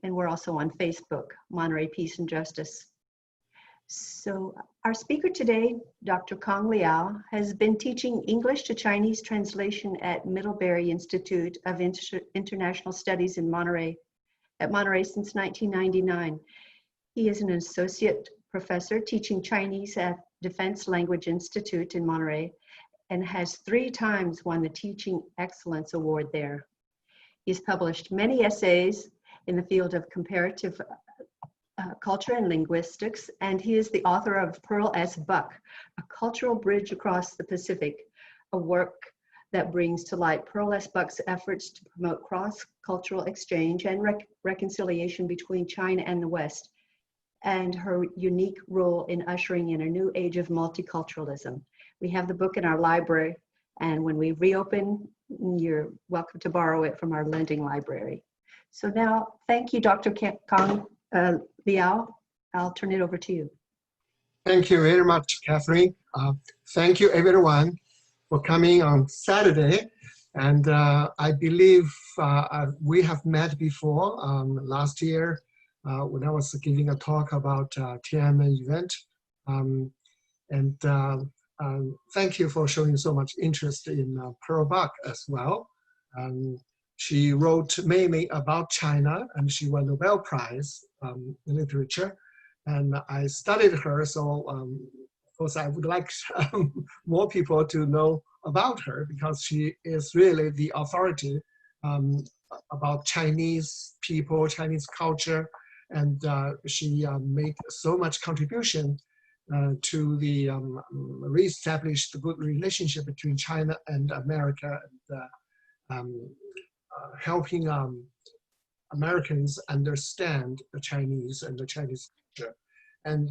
and we're also on Facebook, Monterey Peace and Justice. So our speaker today, Dr. Kang Liao, has been teaching English to Chinese translation at Middlebury Institute of International Studies in Monterey, since 1999. He is an associate professor teaching Chinese at Defense Language Institute in Monterey and has 3 times won the Teaching Excellence Award there. He's published many essays in the field of comparative culture and linguistics, and he is the author of Pearl S. Buck, A Cultural Bridge Across the Pacific, a work that brings to light Pearl S. Buck's efforts to promote cross-cultural exchange and reconciliation between China and the West, and her unique role in ushering in a new age of multiculturalism. We have the book in our library, and when we reopen, you're welcome to borrow it from our lending library. So now, thank you, Dr. Kang Liao. I'll turn it over to you. Thank you very much, Catherine. Thank you, everyone, for coming on Saturday. And I believe we have met before last year when I was giving a talk about Tiananmen event. Thank you for showing so much interest in Pearl Buck as well. She wrote mainly about China, and she won Nobel Prize in literature. And I studied her, so of course I would like more people to know about her, because she is really the authority about Chinese people, Chinese culture, and she made so much contribution to the re-established good relationship between China and America, and helping Americans understand the Chinese and the Chinese culture. And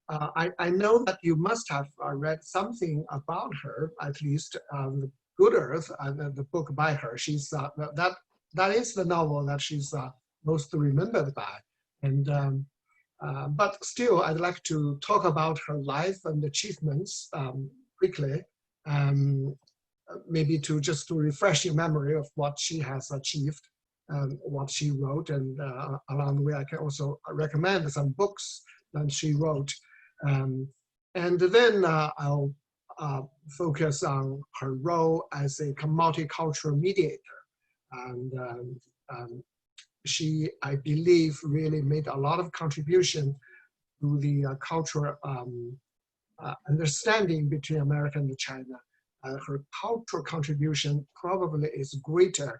I know that you must have read something about her, at least the Good Earth, the book by her. She's that is the novel that she's most remembered by. And but still, I'd like to talk about her life and achievements quickly. Maybe just to refresh your memory of what she has achieved, what she wrote, and along the way I can also recommend some books that she wrote. And then I'll focus on her role as a multicultural mediator. And she, I believe, really made a lot of contribution to the cultural understanding between America and China. Her cultural contribution probably is greater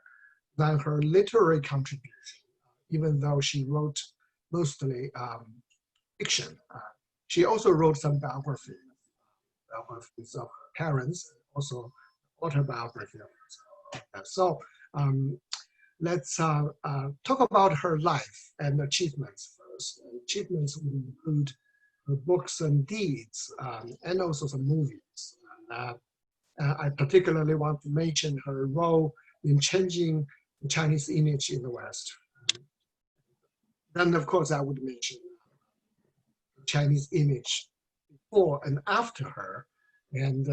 than her literary contribution, even though she wrote mostly fiction. She also wrote some biographies of her parents, also autobiography of herself. So let's talk about her life and achievements first. Achievements would include her books and deeds, and also some movies. I particularly want to mention her role in changing the Chinese image in the West. Then, of course, I would mention the Chinese image before and after her. And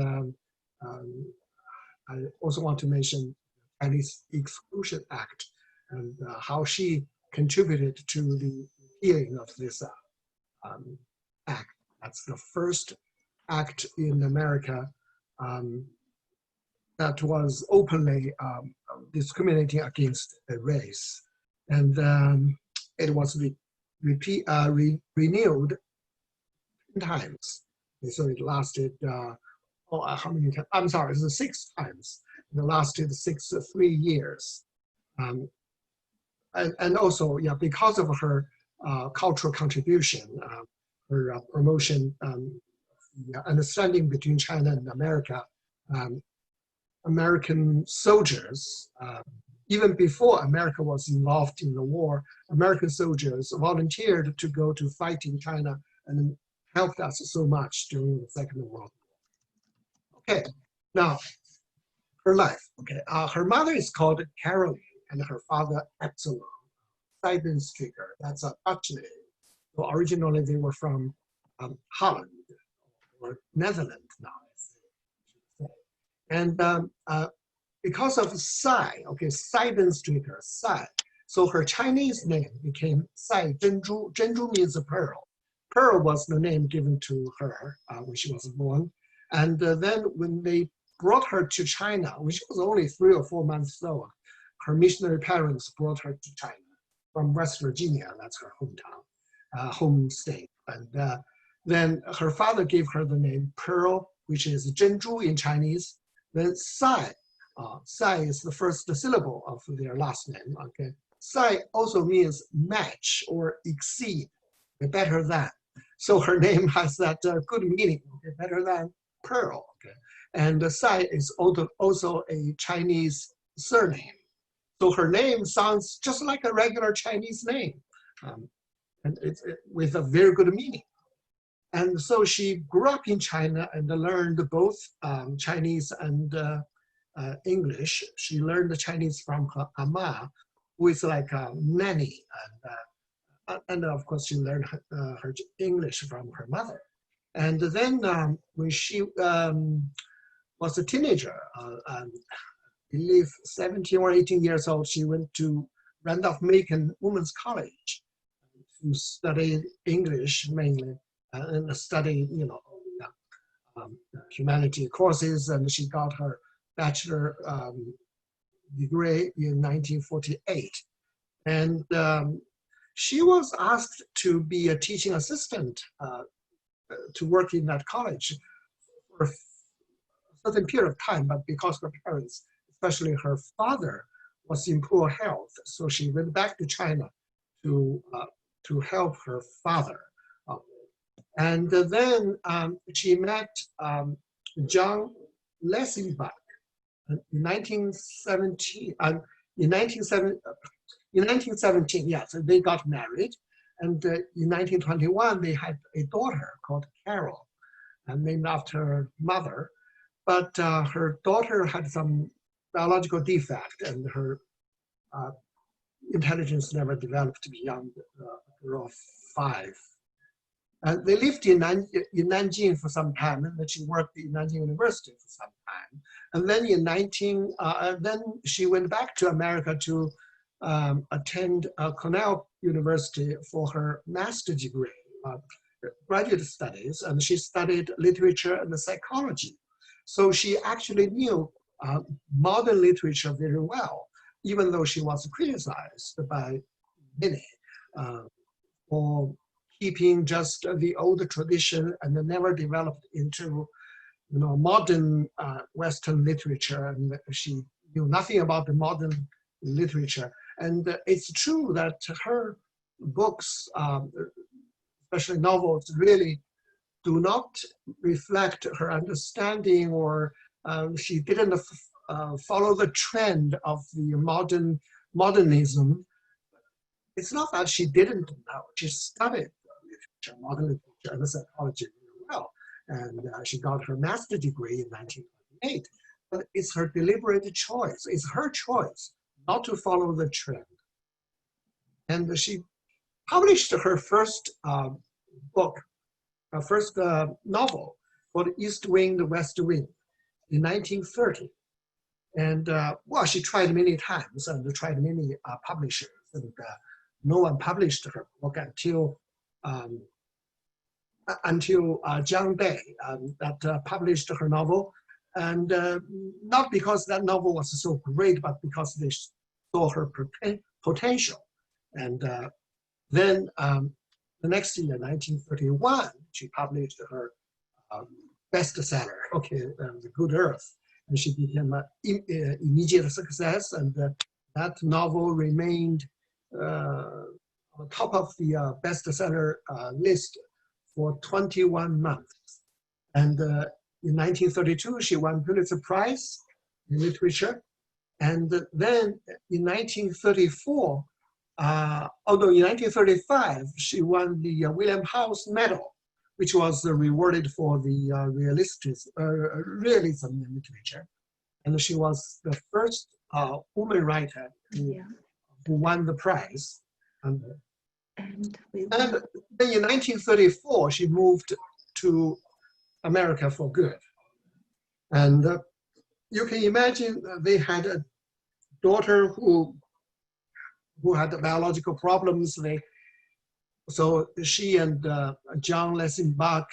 I also want to mention the Chinese Exclusion Act and how she contributed to the repealing of this act. That's the first act in America that was openly discriminating against a race. And it was renewed 10 times. And so it lasted, how many times? I'm sorry, it was 6 times. It lasted 3 years. And also, yeah, because of her cultural contribution, her promotion, understanding between China and America, American soldiers, even before America was involved in the war, American soldiers volunteered to go to fight in China and helped us so much during the Second World War. Okay, now her life. Okay, her mother is called Caroline and her father Epsilon Seidenstrijker. That's a Dutch name. So originally they were from Holland or Netherlands now. And because of Seidenstrijker, So her Chinese name became Sai Zhenzhu. Zhenzhu means a pearl. Pearl was the name given to her when she was born. And then when they brought her to China, when she was only 3 or 4 months old, her missionary parents brought her to China from West Virginia. That's her hometown, home state. And then her father gave her the name Pearl, which is Zhenzhu in Chinese. Then Sai, Sai is the first syllable of their last name. Okay, Sai also means match or exceed, better than. So her name has that good meaning, okay, better than Pearl. Okay, and Sai is also a Chinese surname. So her name sounds just like a regular Chinese name, and it's with a very good meaning. And so she grew up in China and learned both Chinese and English. She learned the Chinese from her ama, who is like a nanny. And of course, she learned her English from her mother. And then when she was a teenager, I believe 17 or 18 years old, she went to Randolph-Macon Women's College to study English mainly. And study, humanity courses, and she got her bachelor degree in 1948. And she was asked to be a teaching assistant to work in that college for a certain period of time, but because her parents, especially her father, was in poor health, so she went back to China to help her father. And then she met John Leslie Buck in 1917. In 1917, yeah, so they got married. And in 1921, they had a daughter called Carol, named after her mother. But her daughter had some biological defect, and her intelligence never developed beyond the age of 5. They lived in Nanjing for some time, and then she worked in Nanjing University for some time. And then then she went back to America to attend Cornell University for her master's degree, graduate studies, and she studied literature and psychology. So she actually knew modern literature very well, even though she was criticized by many for keeping just the old tradition and never developed into modern Western literature, and she knew nothing about the modern literature. And it's true that her books, especially novels, really do not reflect her understanding, or she didn't follow the trend of the modernism. It's not that she didn't know, she studied modern literature and psychology very well. And she got her master's degree in 1928. But it's her deliberate choice. It's her choice not to follow the trend. And she published her first book, her first novel called East Wing, the West Wing in 1930. And well, she tried many times and tried many publishers. And no one published her book until Jiang Bei that published her novel, and not because that novel was so great, but because they saw her potential. And then the next year, 1931, she published her bestseller, The Good Earth, and she became an immediate success, and that novel remained on top of the bestseller list for 21 months. And in 1932, she won Pulitzer Prize in literature. And then in 1934, although in 1935, she won the William House Medal, which was rewarded for the realism in literature. And she was the first woman writer who won the prize. And then in 1934, she moved to America for good. And you can imagine they had a daughter who who had biological problems. So she and John Lessenbach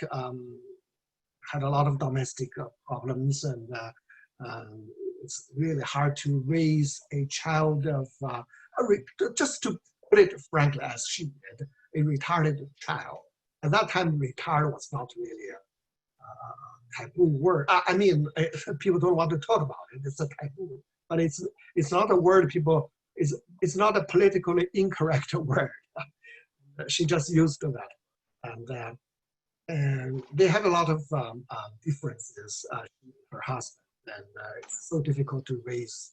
had a lot of domestic problems, and it's really hard to raise a child of, just to put it frankly, as she did, a retarded child. At that time, retard was not really a taboo word. I mean, people don't want to talk about it. It's a taboo, but it's not a word people. It's not a politically incorrect word. She just used that, and they have a lot of differences. Her husband, and it's so difficult to raise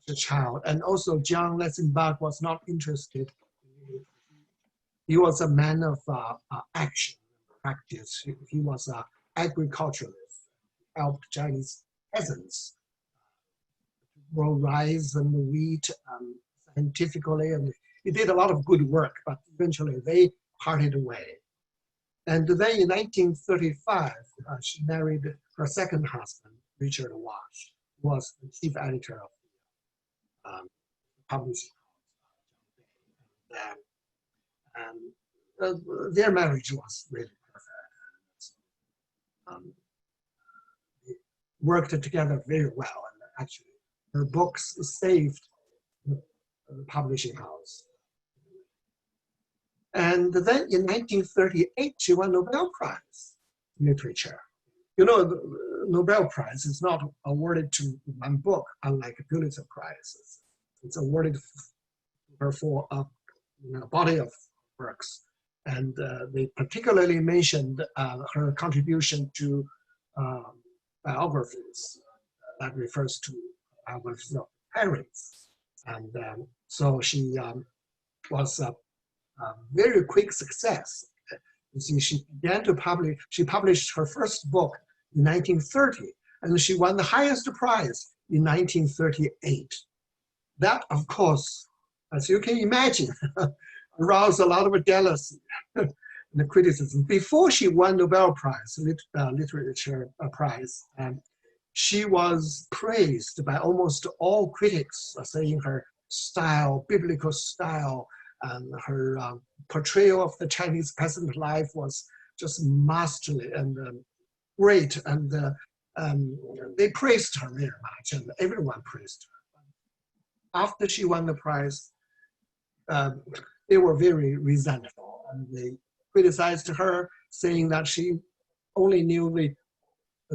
the child. And also, John Lessenbach was not interested. He was a man of action, practice. He was an agriculturalist, helped Chinese peasants grow rice and wheat scientifically, and he did a lot of good work, but eventually they parted away. And then in 1935, she married her second husband, Richard Wash, who was the chief editor of the publishing house. And their marriage was really perfect. They worked together very well, and actually her books saved the publishing house. And then in 1938, she won Nobel Prize in Literature. You know, the Nobel Prize is not awarded to one book, unlike Pulitzer Prize. It's awarded for a body of works. And they particularly mentioned her contribution to biographies. That refers to biographies of parents. And so she was a very quick success. You see, she began to publish, she published her first book in 1930, and she won the highest prize in 1938. That, of course, as you can imagine, aroused a lot of jealousy and criticism. Before she won Nobel Prize, Literature Prize, she was praised by almost all critics, saying her style, biblical style, and her portrayal of the Chinese peasant life was just masterly and great. And they praised her very much, and everyone praised her. After she won the prize, they were very resentful, and they criticized her, saying that she only knew the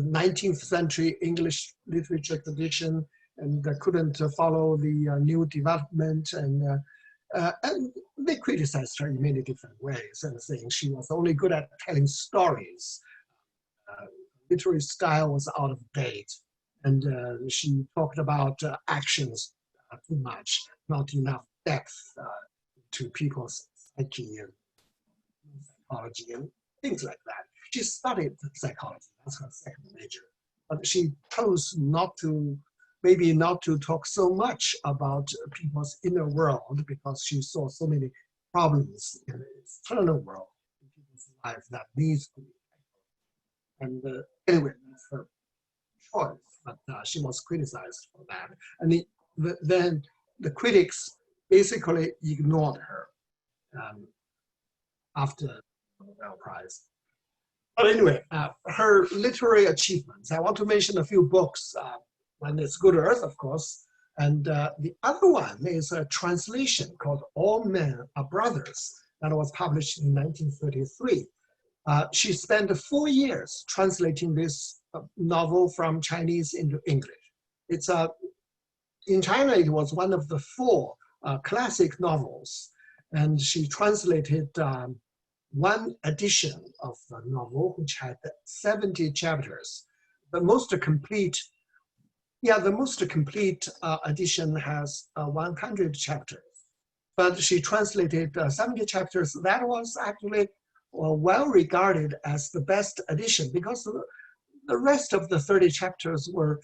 19th century English literature tradition and couldn't follow the new development. And they criticized her in many different ways, and saying she was only good at telling stories. Literary style was out of date, and she talked about actions too much, not enough depth to people's psyche and psychology and things like that. She studied psychology, that's her second major, but she chose not to, maybe not to talk so much about people's inner world, because she saw so many problems in the external world in people's lives that needs to be tackled. And anyway, that's her choice, but she was criticized for that. And then the critics basically ignored her after the Nobel Prize. But anyway, her literary achievements, I want to mention a few books. One is Good Earth, of course, and the other one is a translation called All Men Are Brothers that was published in 1933. She spent 4 years translating this novel from Chinese into English. It's in China, it was one of the 4 classic novels, and she translated one edition of the novel, which had 70 chapters. The most complete edition has 100 chapters, but she translated 70 chapters. That was actually well regarded as the best edition, because the rest of the 30 chapters were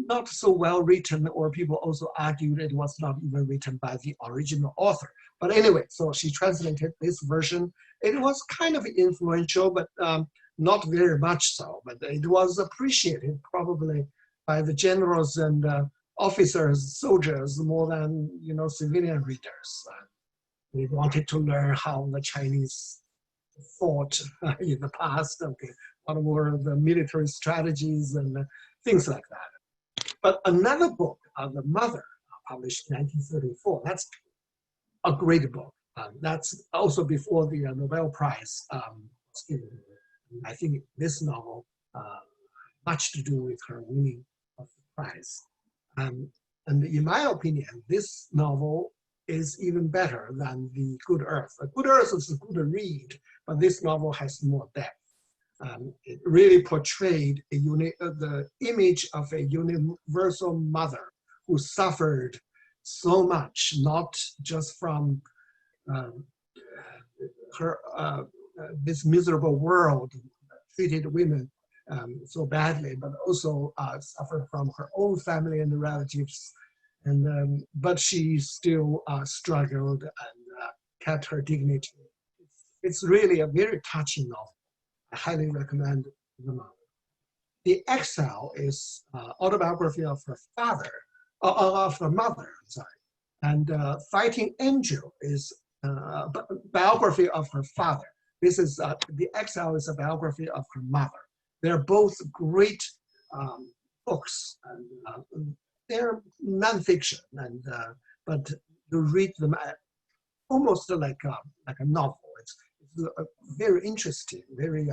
not so well written, or people also argued it was not even written by the original author. But anyway, so she translated this version. It was kind of influential, but not very much so. But it was appreciated probably by the generals and officers, soldiers, more than civilian readers. They wanted to learn how the Chinese fought in the past. Okay, what were the military strategies and things like that. But another book, The Mother, published in 1934. That's a great book. That's also before the Nobel Prize was given. I think this novel much to do with her winning of the prize. And in my opinion, this novel is even better than The Good Earth. The Good Earth is a good read, but this novel has more depth. It really portrayed the image of a universal mother who suffered so much, not just from her this miserable world treated women so badly, but also suffered from her own family and relatives. And but she still struggled and kept her dignity. It's really a very touching novel. I highly recommend the novel. The Exile is autobiography of her father, of her mother, I'm sorry. And Fighting Angel is a biography of her father. This is, The Exile is a biography of her mother. They're both great books. And, they're nonfiction, and but you read them almost like a novel. It's very interesting, very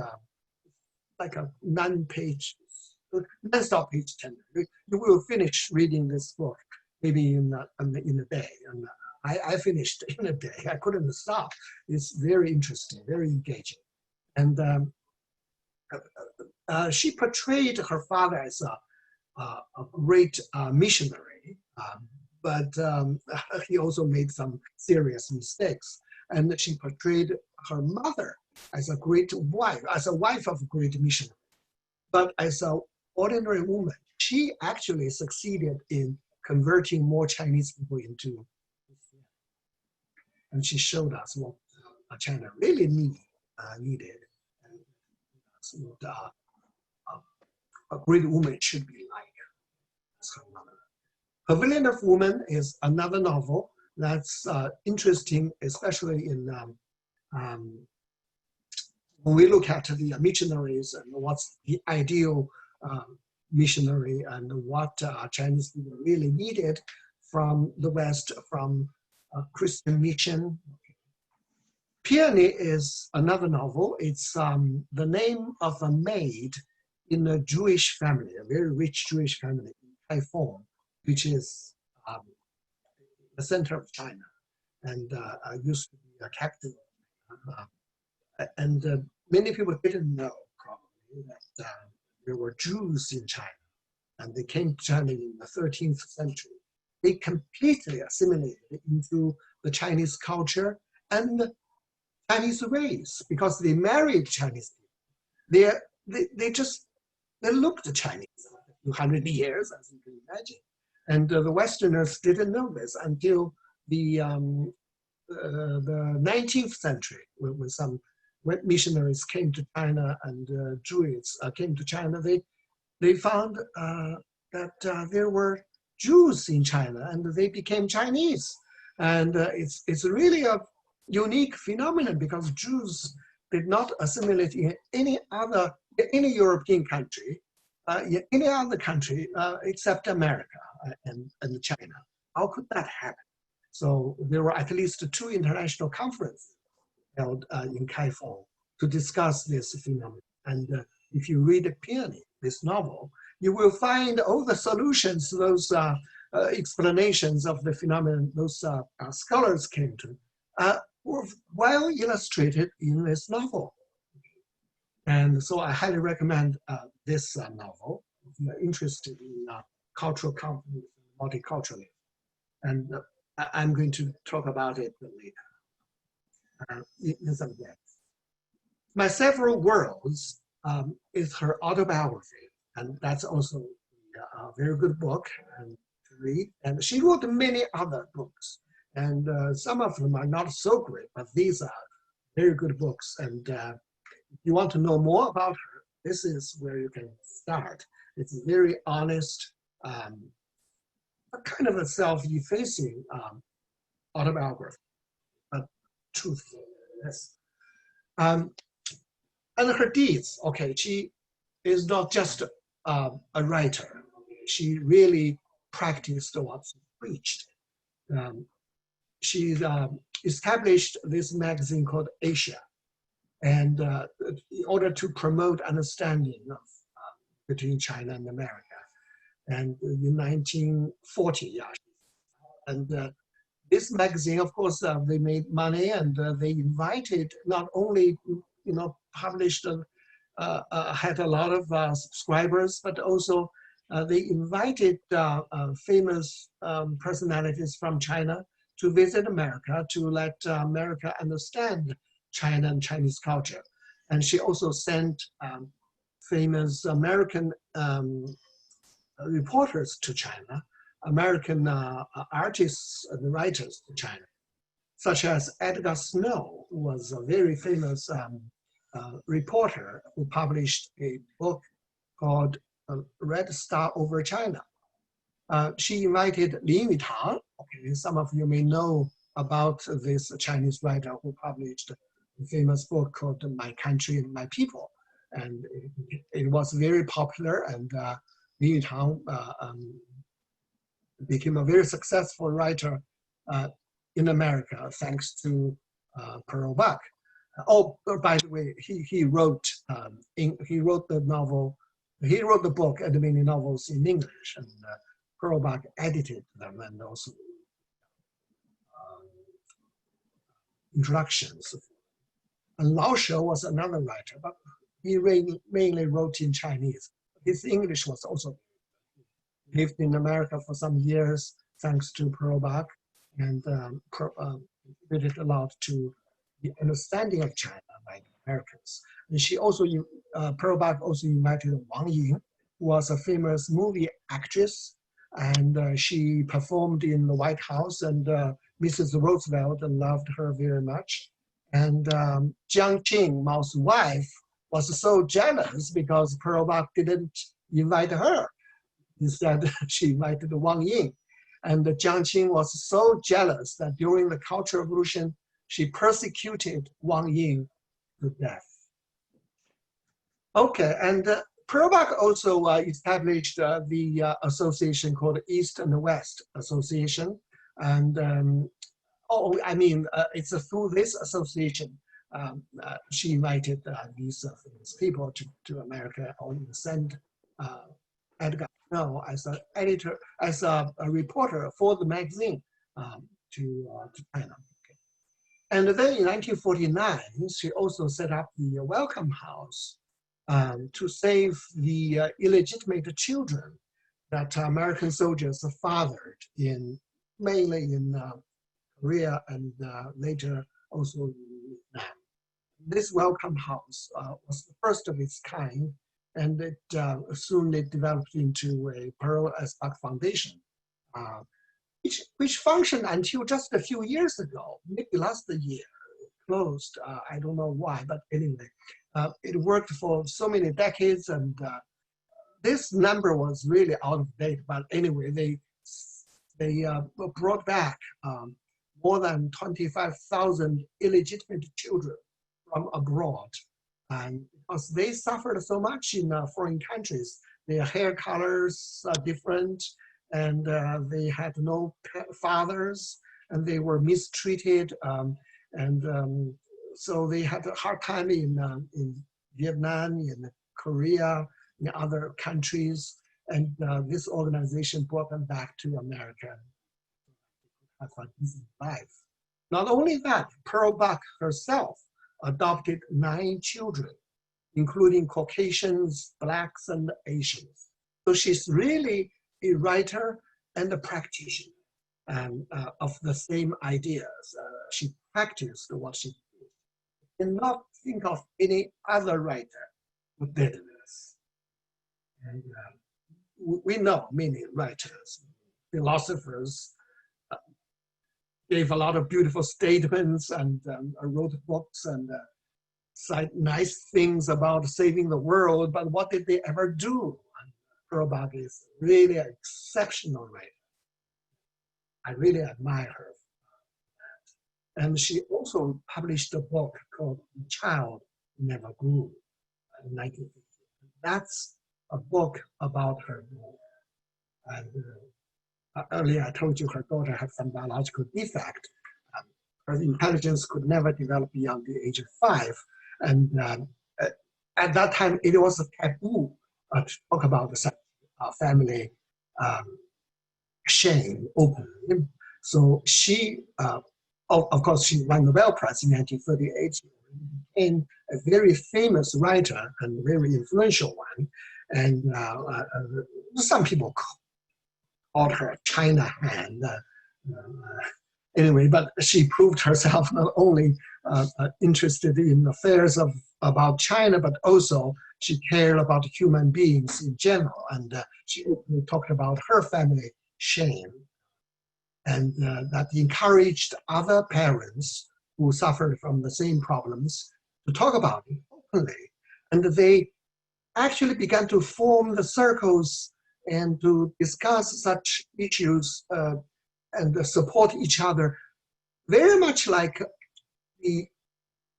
like a non-stop page turner. You will finish reading this book maybe in a day, and I finished in a day. I couldn't stop. It's very interesting, very engaging, and she portrayed her father as a great missionary, but he also made some serious mistakes. And she portrayed her mother as a great wife, as a wife of a great missionary. But as an ordinary woman, she actually succeeded in converting more Chinese people into Christianity. And she showed us what China really needed. And what a great woman should be like. Pavilion of Women is another novel that's interesting, especially in when we look at the missionaries and what's the ideal missionary and what Chinese people really needed from the West, from Christian mission. Peony is another novel. It's the name of a maid in a Jewish family, a very rich Jewish family in Kaifeng, which is the center of China, and used to be a capital. And many people didn't know probably that there were Jews in China, and they came to China in the 13th century. They completely assimilated into the Chinese culture and the Chinese race because they married Chinese people. They looked Chinese for a few hundred years, as you can imagine. And the Westerners didn't know this until the 19th century, when some missionaries came to China and Jews came to China. They found that there were Jews in China, and they became Chinese. And it's really a unique phenomenon because Jews did not assimilate in any European country, any other country except America and China. How could that happen? So there were at least 2 international conferences held in Kaifeng to discuss this phenomenon. And if you read Peony, this novel, you will find all the solutions to those explanations of the phenomenon those scholars came to were well illustrated in this novel. And so I highly recommend this novel if you're interested in cultural conflict and multiculturalism. And I'm going to talk about it later in some depth. My Several Worlds is her autobiography, and that's also a very good book to read. And she wrote many other books, and some of them are not so great, but these are very good books. And if you want to know more about her, this is where you can start. It's very honest, kind of a self-effacing autobiography, but truthful. Yes. And her deeds, okay, she is not just a writer. She really practiced what she preached. She established this magazine called Asia, and in order to promote understanding of, between China and America. And in 1940, yeah. And this magazine, of course, they made money, and they invited, not only, published, had a lot of subscribers, but also they invited famous personalities from China to visit America, to let America understand China and Chinese culture. And she also sent famous American reporters to China, American artists and writers to China, such as Edgar Snow, who was a very famous reporter who published a book called Red Star Over China. She invited Lin Yutang. Okay, some of you may know about this Chinese writer who published a famous book called My Country and My People. And it was very popular, and Lin Yutang became a very successful writer in America, thanks to Pearl Buck. Oh, by the way, he wrote the novel. He wrote the book and many novels in English, and Pearl Buck edited them, and also introductions. And Lao She was another writer, but he mainly wrote in Chinese. His English was also. He lived in America for some years, thanks to Pearl Buck, and contributed a lot to the understanding of China by the Americans. And she also, Pearl Buck also invited Wang Ying, who was a famous movie actress, and she performed in the White House, and Mrs. Roosevelt loved her very much. And Jiang Qing, Mao's wife, was so jealous because Pearl Buck didn't invite her. Instead, she invited Wang Ying. And Jiang Qing was so jealous that during the Cultural Revolution, she persecuted Wang Ying to death. Okay, and Pearl Buck also established the association called East and West Association. And it's through this association she invited these people to America, or sent Edgar Snow as an editor, as a reporter for the magazine to China. Okay. And then in 1949, she also set up the Welcome House to save the illegitimate children that American soldiers fathered mainly in Korea and later also in Vietnam. This Welcome House was the first of its kind, and it soon developed into a Pearl S. Buck Foundation, which functioned until just a few years ago, maybe last year. It closed, I don't know why, but anyway, it worked for so many decades, and this number was really out of date. But anyway, they brought back more than 25,000 illegitimate children from abroad. And because they suffered so much in foreign countries, their hair colors are different, and they had no fathers, and they were mistreated, so they had a hard time in Vietnam, in Korea, in other countries, and this organization brought them back to America. Have a decent life. Not only that, Pearl Buck herself adopted 9 children, including Caucasians, Blacks, and Asians. So she's really a writer and a practitioner of the same ideas. She practiced what she did. I cannot think of any other writer who did this. And we know many writers, philosophers, gave a lot of beautiful statements and wrote books and said nice things about saving the world, but what did they ever do? Pearl Buck is really an exceptional writer. I really admire her. And she also published a book called The Child Who Never Grew in 1950. That's a book about her book. And earlier I told you her daughter had some biological defect. Her intelligence could never develop beyond the age of 5. And at that time, it was a taboo to talk about the family shame openly. So she, of course, she won the Nobel Prize in 1938. She became a very famous writer and very influential one. And some people called her China hand. Anyway, but she proved herself not only interested in affairs about China, but also she cared about human beings in general. And she talked about her family shame, and that encouraged other parents who suffered from the same problems to talk about it openly. And they actually began to form the circles and to discuss such issues and support each other, very much like the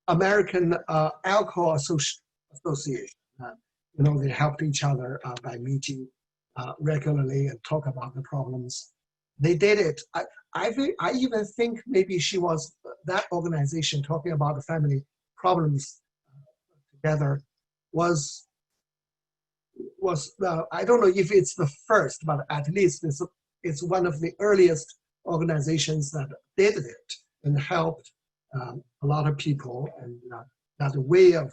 American Alcohol Association. They helped each other by meeting regularly and talk about the problems. They did it. I even think maybe she was, that organization talking about the family problems together was I don't know if it's the first, but at least it's one of the earliest organizations that did it and helped a lot of people, and that way of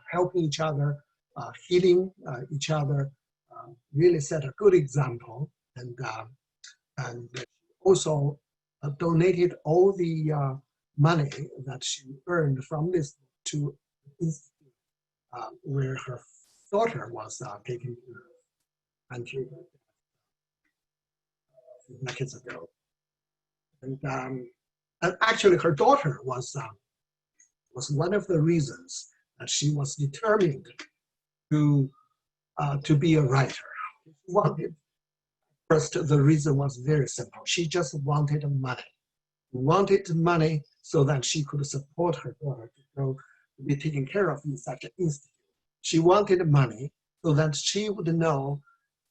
helping each other, healing each other, really set a good example. And also donated all the money that she earned from this to the institute where her daughter was taken until decades ago. And actually, her daughter was one of the reasons that she was determined to be a writer. First, the reason was very simple. She just wanted money. Wanted money so that she could support her daughter to be taken care of in such an institute. She wanted money so that she would know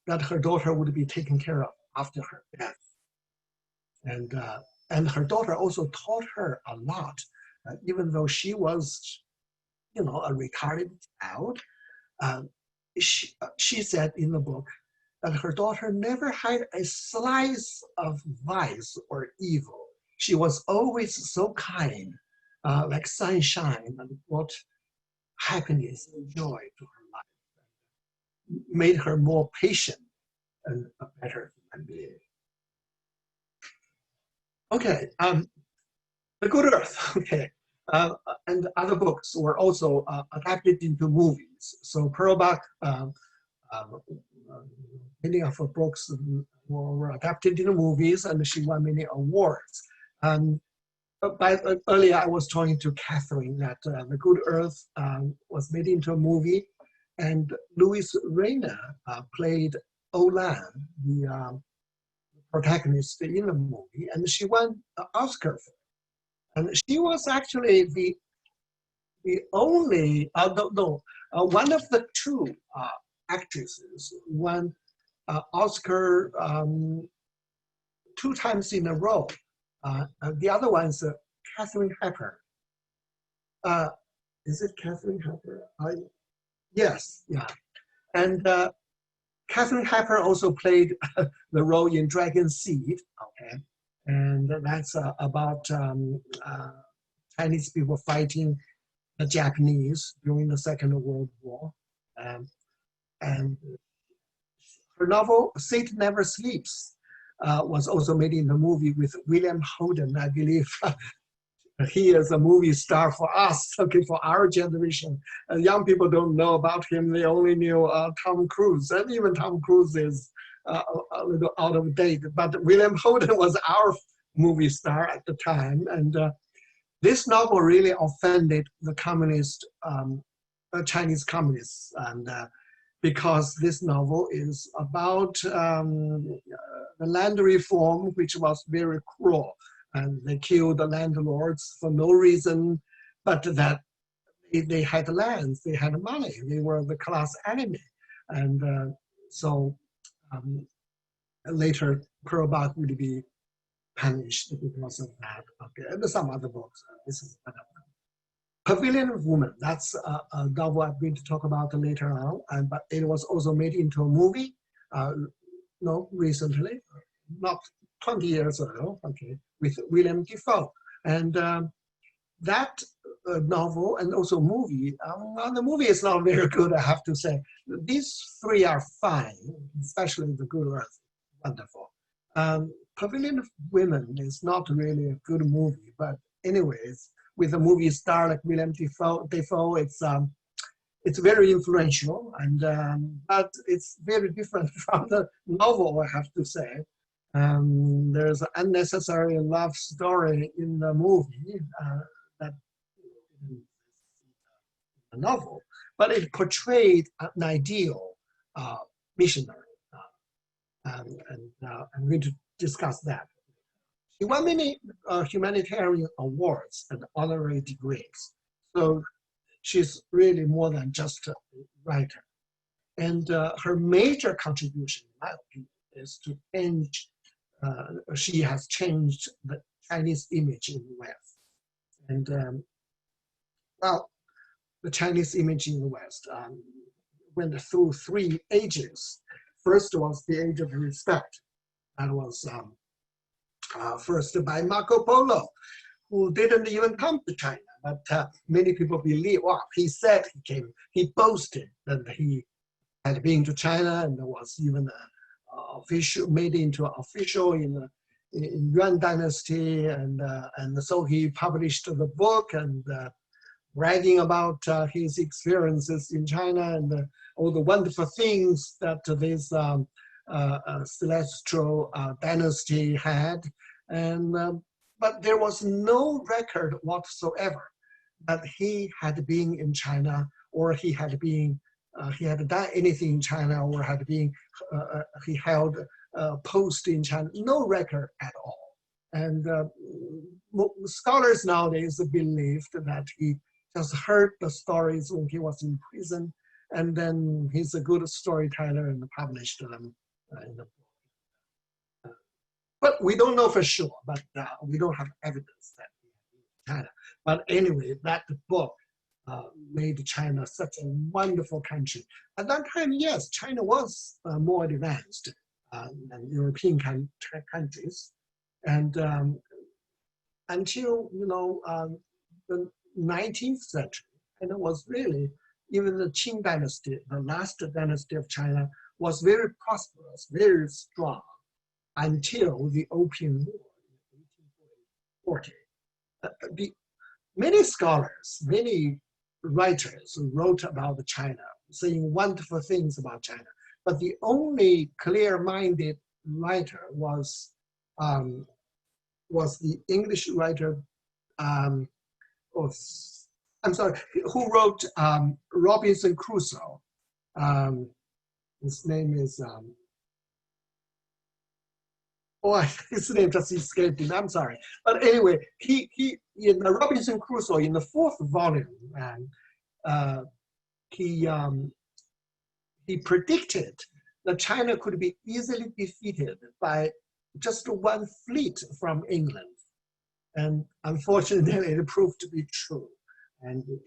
that her daughter would be taken care of after her death. And her daughter also taught her a lot, even though she was, a retarded child. She said in the book that her daughter never had a slice of vice or evil. She was always so kind, like sunshine, and brought happiness and joy to her life, made her more patient and a better human being. Okay, The Good Earth, okay, and other books were also adapted into movies. So Pearl Buck, many of her books were adapted into movies, and she won many awards. Earlier, I was talking to Catherine that The Good Earth was made into a movie, and Louis Reyna played Olan, the protagonist in the movie, and she won the Oscar for it. And she was actually the only, one of the two actresses won Oscar 2 times in a row. The other one's Katharine Hepburn. Is it Katharine Hepburn? Yes, yeah. And Katharine Hepburn also played the role in Dragon Seed, okay? And that's about Chinese people fighting the Japanese during the Second World War. And her novel, Satan Never Sleeps, was also made in the movie with William Holden. I believe he is a movie star for us, okay, for our generation. Young people don't know about him. They only knew Tom Cruise, and even Tom Cruise is a little out of date. But William Holden was our movie star at the time. And this novel really offended the communist, Chinese communists. And because this novel is about the land reform, which was very cruel. And they killed the landlords for no reason, but that they had lands, they had money, they were the class enemy. And so later, Pearl Bark would be punished because of that. Okay, and some other books. This is one of them. Pavilion of Women, that's a novel I'm going to talk about later on, but it was also made into a movie, no, recently, not 20 years ago, okay, with William Defoe. And that novel and also movie, the movie is not very good, I have to say. These three are fine, especially The Good Earth, wonderful. Pavilion of Women is not really a good movie, but anyways, with a movie star like William Defoe, it's very influential, and but it's very different from the novel, I have to say. There's an unnecessary love story in the movie that a novel, but it portrayed an ideal missionary, and I'm going to discuss that. She won many humanitarian awards and honorary degrees, so she's really more than just a writer. And her major contribution, in my opinion, is to change, she has changed the Chinese image in the West. And well, the Chinese image in the West went through three ages. First was the age of respect. That was first by Marco Polo, who didn't even come to China, but many people believe, well, he said he came, he boasted that he had been to China, and there was even official, made into an official in Yuan Dynasty, and so he published the book and bragging about his experiences in China and all the wonderful things that this celestial dynasty had, and but there was no record whatsoever that he had been in China, or he had been he had done anything in China, or had been he held a post in China. No record at all. And scholars nowadays believed that he just heard the stories when he was in prison, and then he's a good storyteller and published them in the book. But we don't know for sure, but we don't have evidence that he had been in China. But anyway, that book made China such a wonderful country. At that time, yes, China was more advanced than European countries. And until, the 19th century, and it was really, even the Qing dynasty, the last dynasty of China, was very prosperous, very strong, until the Opium War in 1840. Many scholars, many writers wrote about China, saying wonderful things about China, but the only clear-minded writer was the English writer, who wrote Robinson Crusoe. His name is, his name just escaped me, I'm sorry. But anyway, he in the Robinson Crusoe, in the 4th volume, he predicted that China could be easily defeated by just one fleet from England. And unfortunately, it proved to be true. And in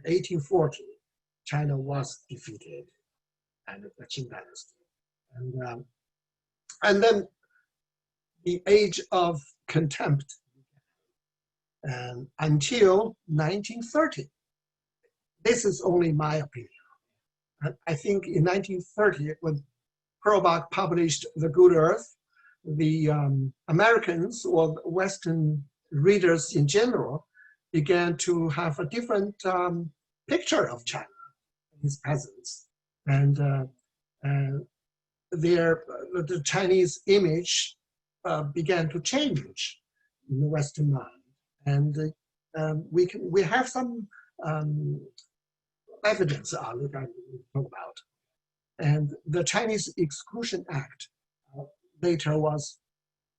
1840, China was defeated and the Qing dynasty. And then the age of contempt until 1930. This is only my opinion. I think in 1930, when Pearl Bark published The Good Earth, the Americans or Western readers in general began to have a different picture of China, its peasants, and the Chinese image began to change in the Western mind, and we have some evidence we can talk about. And the Chinese Exclusion Act later was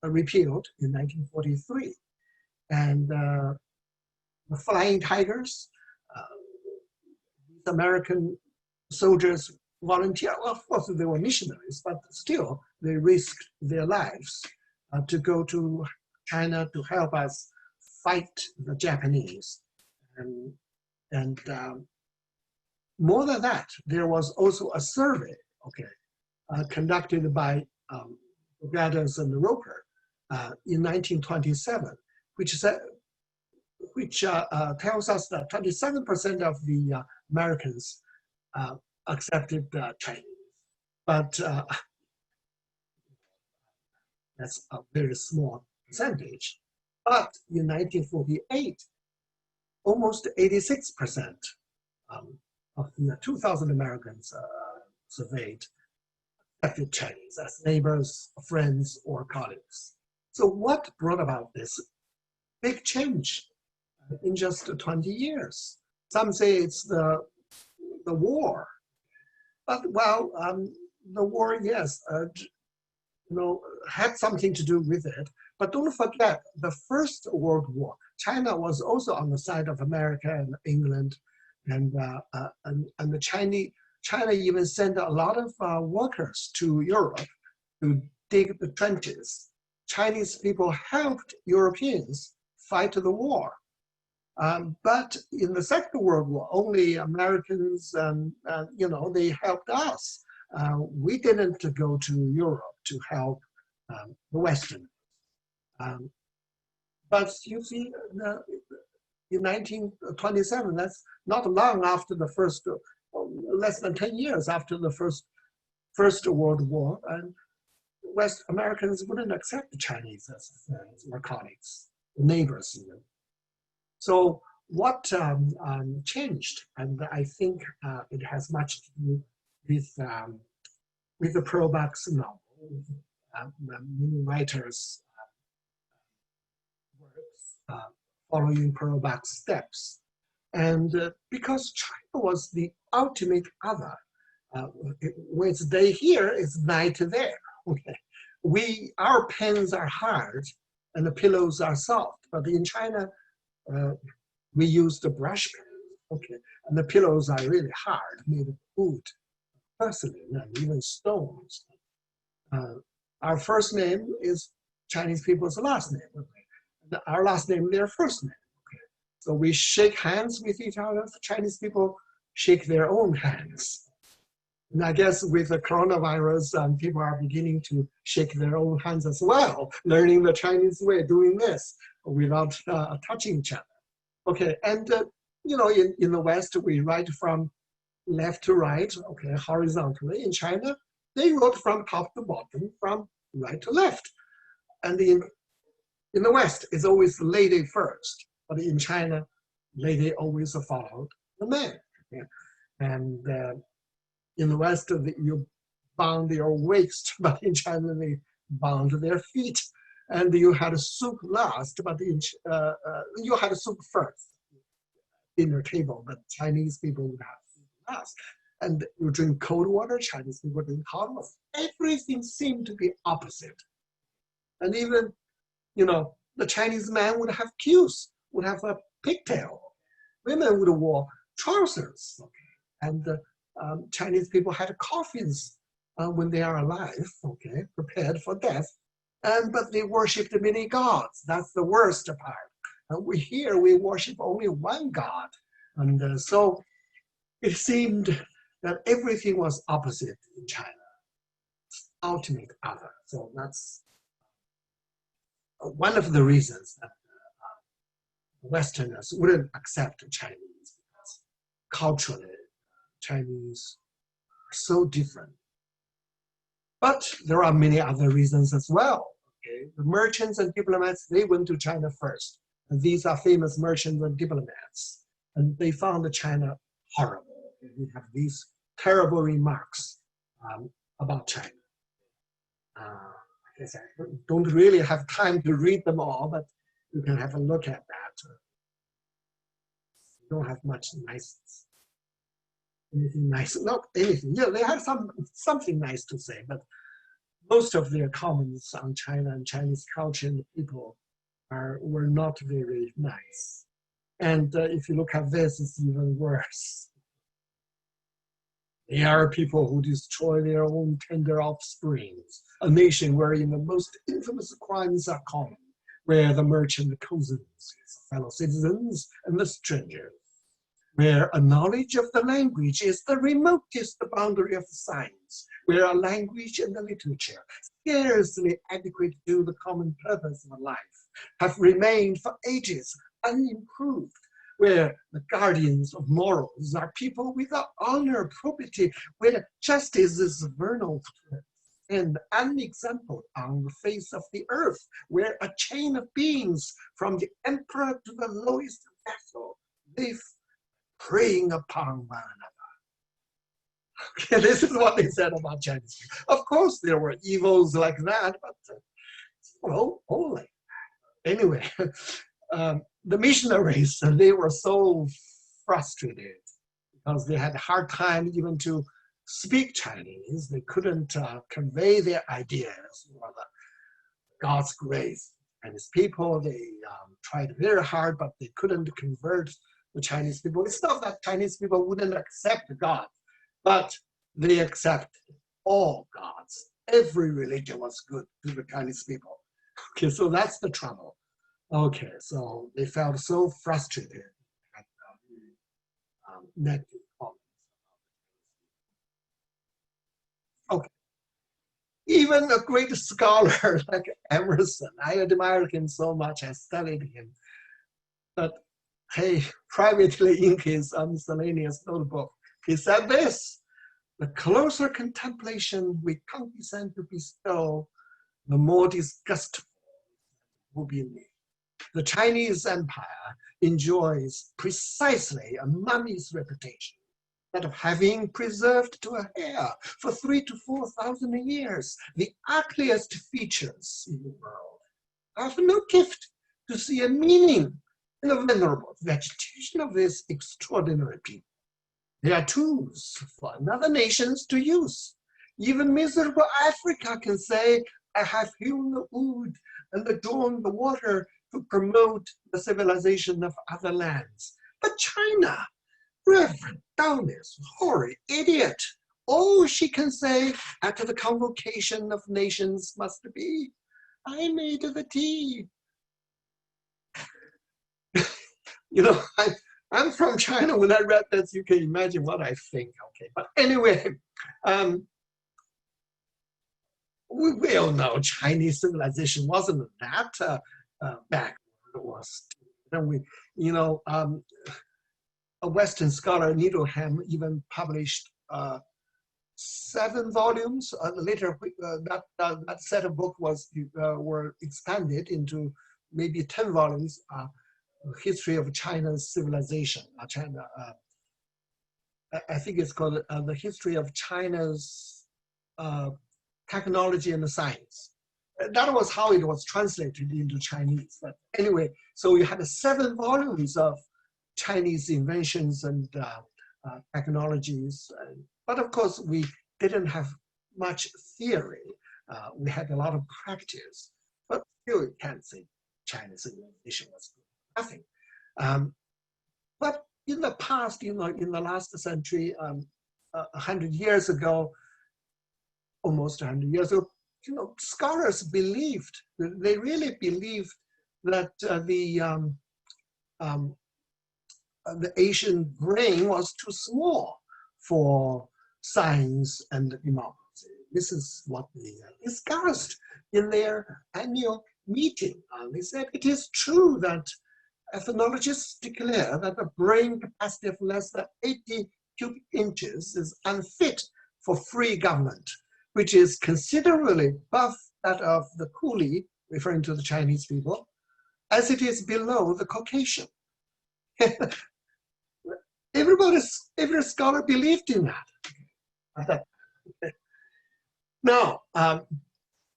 repealed in 1943. And the Flying Tigers, American soldiers volunteer. Well, of course, they were missionaries, but still, they risked their lives to go to China to help us fight the Japanese. And more than that, there was also a survey, conducted by Gadders and Roper in 1927, which tells us that 27% of the Americans accepted Chinese, but that's a very small percentage. But in 1948, almost 86% of the 2,000 Americans surveyed accepted Chinese as neighbors, friends, or colleagues. So what brought about this big change in just 20 years? Some say it's the war. But well, the war, yes, had something to do with it. But don't forget, the First World War, China was also on the side of America and England, and the China even sent a lot of workers to Europe to dig the trenches. Chinese people helped Europeans fight the war. But in the Second World War, only Americans, they helped us. We didn't go to Europe to help the Westerners. But you see, in 1927, that's not long after the first, less than 10 years after the First World War, and West Americans wouldn't accept the Chinese as friends or colleagues, neighbors even. So what changed? And I think it has much to do with the Pearl Buck's novel, many writers' works following Pearl Buck's steps. And because China was the ultimate other, when it's day here, it's night there. Okay, our pens are hard and the pillows are soft, but in China, we use the brush pen, okay, and the pillows are really hard, made of wood, porcelain, and even stones. Our first name is Chinese people's last name. Okay? Our last name, their first name. Okay? So we shake hands with each other. Chinese people shake their own hands. And I guess with the coronavirus, people are beginning to shake their own hands as well, learning the Chinese way of doing this without touching each other. Okay, and in the West, we write from left to right, okay, horizontally. In China, they wrote from top to bottom, from right to left. And in the West, it's always lady first, but in China, lady always followed the man. Okay? And in the West, you bound your waist, but in China, they bound their feet. And you had soup last, but you had soup first, dinner table, but Chinese people would have soup last. And you drink cold water, Chinese people drink hot water. Everything seemed to be opposite. And even, the Chinese man would have queues, would have a pigtail. Women would wear trousers. Okay? And Chinese people had coffins when they are alive, okay, prepared for death. But they worshipped many gods. That's the worst part. And we worship only one God. And so it seemed that everything was opposite in China, ultimate other. So that's one of the reasons that Westerners wouldn't accept Chinese, because culturally, Chinese are so different. But there are many other reasons as well. Okay? The merchants and diplomats, they went to China first. And these are famous merchants and diplomats. And they found China horrible. We have these terrible remarks about China. I guess I don't really have time to read them all, but you can have a look at that. We don't have much niceness. anything nice. Not anything. Yeah, they had something nice to say, but most of their comments on China and Chinese culture and the people were not very nice. And if you look at this, it's even worse. They are people who destroy their own tender offsprings, a nation wherein the most infamous crimes are common, where the merchant cousins his fellow citizens and the stranger, where a knowledge of the language is the remotest boundary of science, where a language and a literature, scarcely adequate to the common purpose of life, have remained for ages unimproved, where the guardians of morals are people without honor, probity, where justice is vernal and unexampled on the face of the earth, where a chain of beings from the emperor to the lowest vassal live preying upon one another. Okay, this is what they said about Chinese people. Of course, there were evils like that, but well, only. Anyway, the missionaries, they were so frustrated because they had a hard time even to speak Chinese. They couldn't convey their ideas or God's grace. Chinese people, they tried very hard, but they couldn't convert the Chinese people. It's not that Chinese people wouldn't accept God, but they accepted all gods. Every religion was good to the Chinese people. Okay, so that's the trouble. Okay, so they felt so frustrated at negative comments. Okay, even a great scholar like Emerson, I admired him so much, I studied him. But hey, privately in his miscellaneous notebook, he said this: the closer contemplation we condescend to bestow, the more disgustful will be me. The Chinese Empire enjoys precisely a mummy's reputation, that of having preserved to a hair for 3,000 to 4,000 years the ugliest features in the world. I have no gift to see a meaning in the venerable vegetation of this extraordinary people. They are tools for other nations to use. Even miserable Africa can say, I have hewn the wood and adorned the water to promote the civilization of other lands. But China, reverend, downest, hoary, idiot, all she can say at the convocation of nations must be, I made the tea. You know, I'm from China. When I read this, you can imagine what I think. Okay, but anyway, we all know Chinese civilization wasn't that backward. It was, a Western scholar, Needleham, even published 7 volumes. Later, that set of books were expanded into maybe 10 volumes. History of China's civilization. I think it's called The History of China's Technology and Science. That was how it was translated into Chinese. But anyway, so we had 7 volumes of Chinese inventions and technologies. But of course, we didn't have much theory. We had a lot of practice. But still, you can't say China's civilization was good. Nothing. But in the past, in the last century, 100 years ago, almost 100 years ago, scholars believed, they really believed that the Asian brain was too small for science and democracy. This is what they discussed in their annual meeting. They said it is true that ethnologists declare that the brain capacity of less than 80 cubic inches is unfit for free government, which is considerably above that of the coolie, referring to the Chinese people, as it is below the Caucasian. Every scholar believed in that. Now,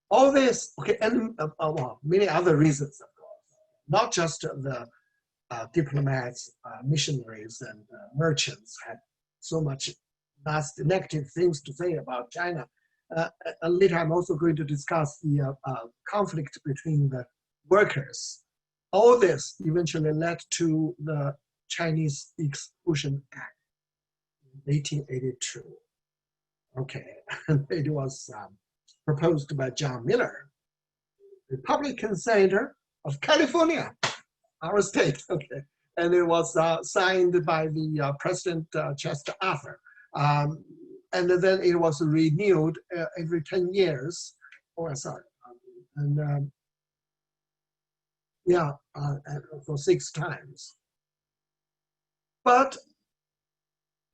all this, okay, and many other reasons, of course, not just the diplomats, missionaries, and merchants had so much nasty negative things to say about China. Later, I'm also going to discuss the conflict between the workers. All this eventually led to the Chinese Exclusion Act in 1882. Okay, it was proposed by John Miller, Republican senator of California, our state. Okay, and it was signed by the President Chester Arthur. And then it was renewed every 10 years. Oh, sorry. And yeah, for 6 times. But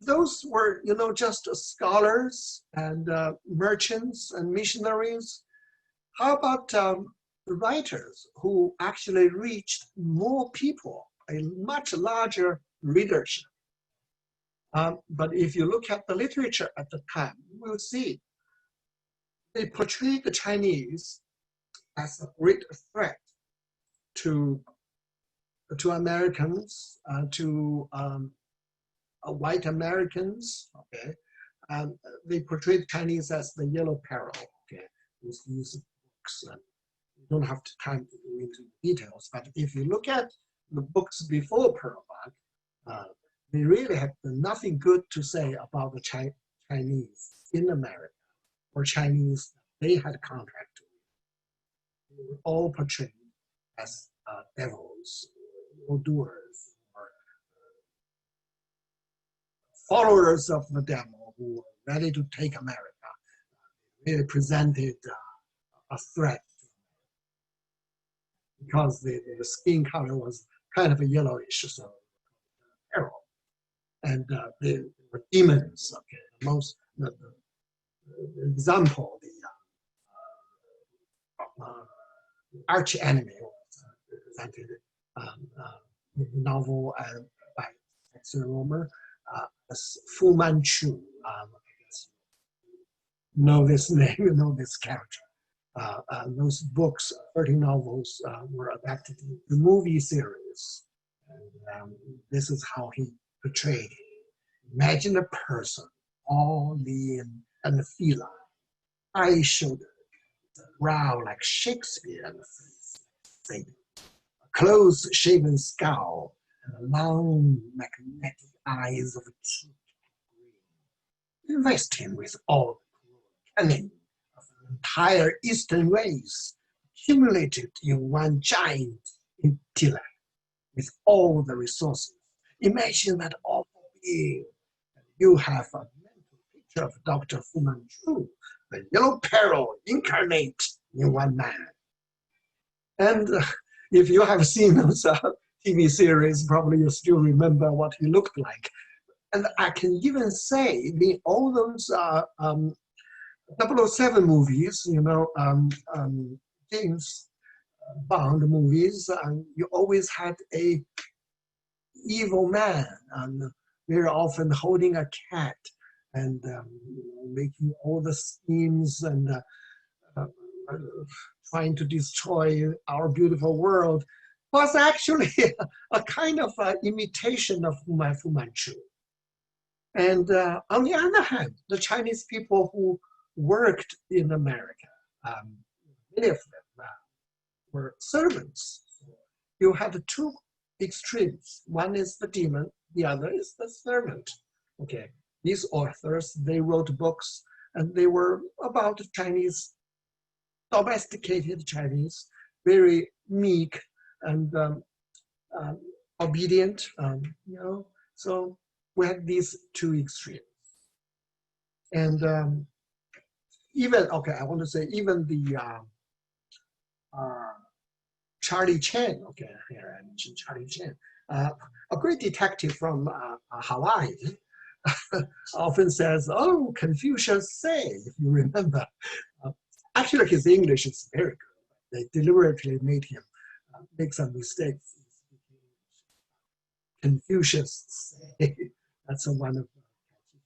those were, just scholars and merchants and missionaries. How about writers who actually reached more people, a much larger readership? But if you look at the literature at the time, you will see they portrayed the Chinese as a great threat to Americans, to white Americans. Okay, they portrayed Chinese as the yellow peril. Okay, with these books. You don't have time to go into details, but if you look at the books before Pearl Bug, they really have nothing good to say about the Chinese in America, or Chinese they had contact with. They were all portrayed as devils, evildoers, or followers of the devil who were ready to take America. They presented a threat because the skin color was kind of a yellowish, so peril. And they were demons. Okay, the example, the arch enemy was represented in the novel by Dexter Romer as Fu Manchu. I guess you know this name, you know this character. Those books, 13 novels, were adapted to the movie series. And this is how he portrayed it. Imagine a person, all lean and feline, eye shoulder, brow like Shakespeare, and face, a close-shaven skull, and long magnetic eyes of a true green. Invest him with all the cunning of the entire Eastern race, accumulated in one giant intellect, with all the resources. Imagine that awful being. You have a mental picture of Dr. Fu Manchu, the yellow peril incarnate in one man. And if you have seen those TV series, probably you still remember what he looked like. And I can even say, in all those 007 movies, James Bond movies, you always had a evil man, and very often holding a cat and making all the schemes and trying to destroy our beautiful world, was actually a kind of imitation of Fu Manchu. And on the other hand, the Chinese people who worked in America, many of them were servants. You have 2 extremes. One is the demon, the other is the servant. Okay, these authors, they wrote books, and they were about Chinese, domesticated Chinese, very meek and obedient, So we had these 2 extremes. And even, I want to say, even the Charlie Chan, here I mentioned Charlie Chan, a great detective from Hawaii, often says, "Oh, Confucius say," if you remember. Actually, his English is very good. They deliberately made him make some mistakes. Confucius say, that's one of the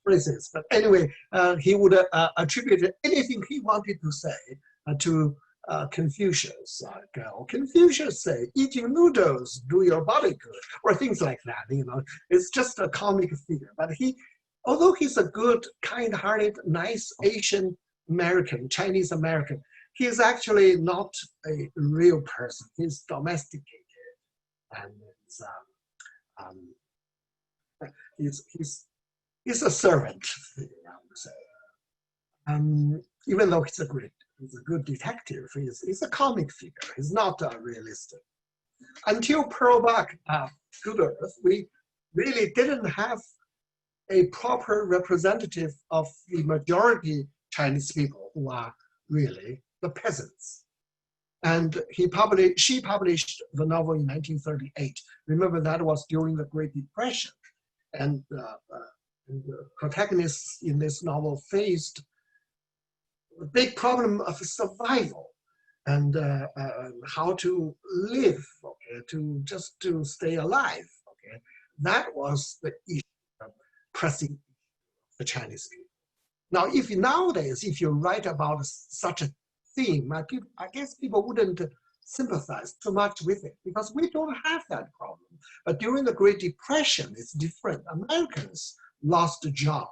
phrases. But anyway, he would attribute anything he wanted to say to Confucius. Confucius say, "Eating noodles do your body good," or things like that. It's just a comic figure. But he although he's a good, kind-hearted, nice Asian American, Chinese American, he is actually not a real person. He's domesticated, and he's a servant, I would say. Even though he's a good detective, he's a comic figure. He's not realistic. Until Pearl Buck, Good Earth, we really didn't have a proper representative of the majority Chinese people who are really the peasants. And she published the novel in 1938. Remember, that was during the Great Depression. And the protagonists in this novel faced a big problem of survival and how to live, okay, to stay alive. Okay, that was the issue, pressing the Chinese people. Now, nowadays, if you write about such a theme, I guess people wouldn't sympathize too much with it because we don't have that problem. But during the Great Depression, it's different. Americans lost a job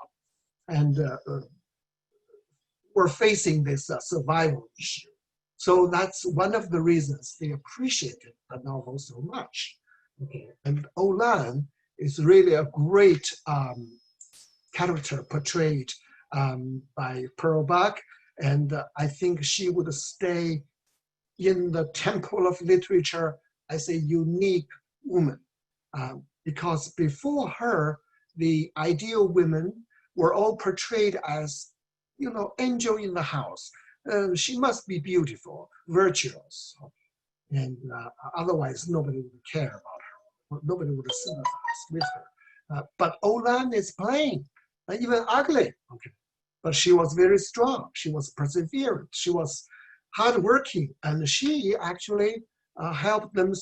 and were facing this survival issue. So that's one of the reasons they appreciated the novel so much. Okay. And Olan is really a great character portrayed by Pearl Buck, and I think she would stay in the temple of literature as a unique woman, because before her, the ideal women were all portrayed as, angel in the house. She must be beautiful, virtuous, and otherwise nobody would care about her. Nobody would sympathize with her. But Olan is plain, even ugly. Okay. But she was very strong. She was perseverant. She was hardworking, and she actually helped them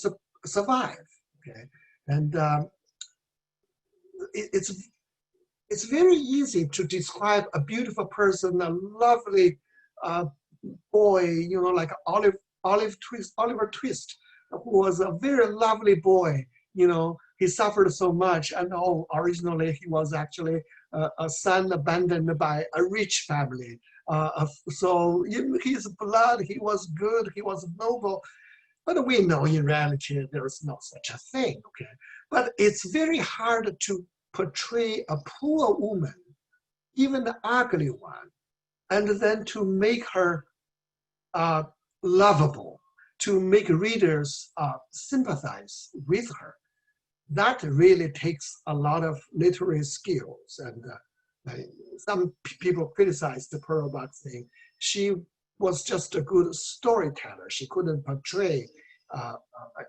survive. Okay, and it's very easy to describe a beautiful person, a lovely boy, like Oliver Twist, who was a very lovely boy. He suffered so much, and originally he was actually a son abandoned by a rich family. So in his blood, he was good, he was noble. But we know in reality there is no such a thing. Okay, but it's very hard to portray a poor woman, even the ugly one, and then to make her lovable, to make readers sympathize with her. That really takes a lot of literary skills. And some people criticized the Pearl Buck thing. She was just a good storyteller. She couldn't portray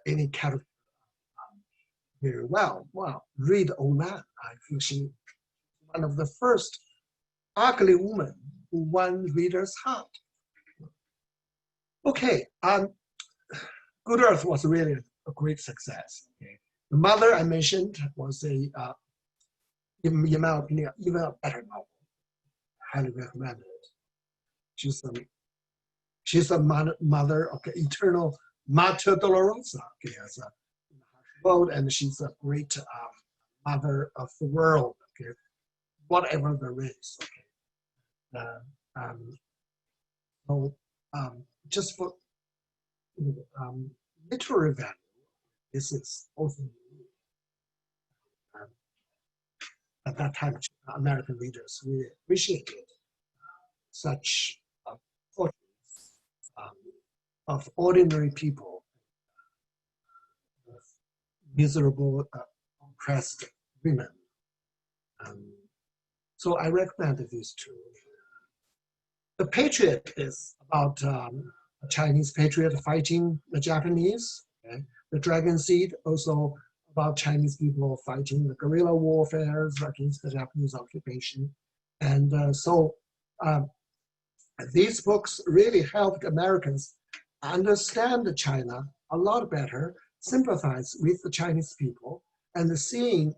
any character very well. Well, read Olan. I think she's one of the first ugly women who won readers' heart. Okay, Good Earth was really a great success. Okay. The Mother I mentioned was in my opinion, even a better novel. Highly recommended. She's a mother, okay, eternal Mater Dolorosa, okay, as a world, and she's a great mother of the world, okay, whatever there is, okay. So just for literary value, this is also at that time American readers really appreciated such portraits of ordinary people, miserable, oppressed women. So I recommend these two. The Patriot is about a Chinese patriot fighting the Japanese. Okay? The Dragon Seed, also about Chinese people fighting the guerrilla warfare against the Japanese occupation. And these books really helped Americans understand China a lot better, sympathize with the Chinese people, and seeing,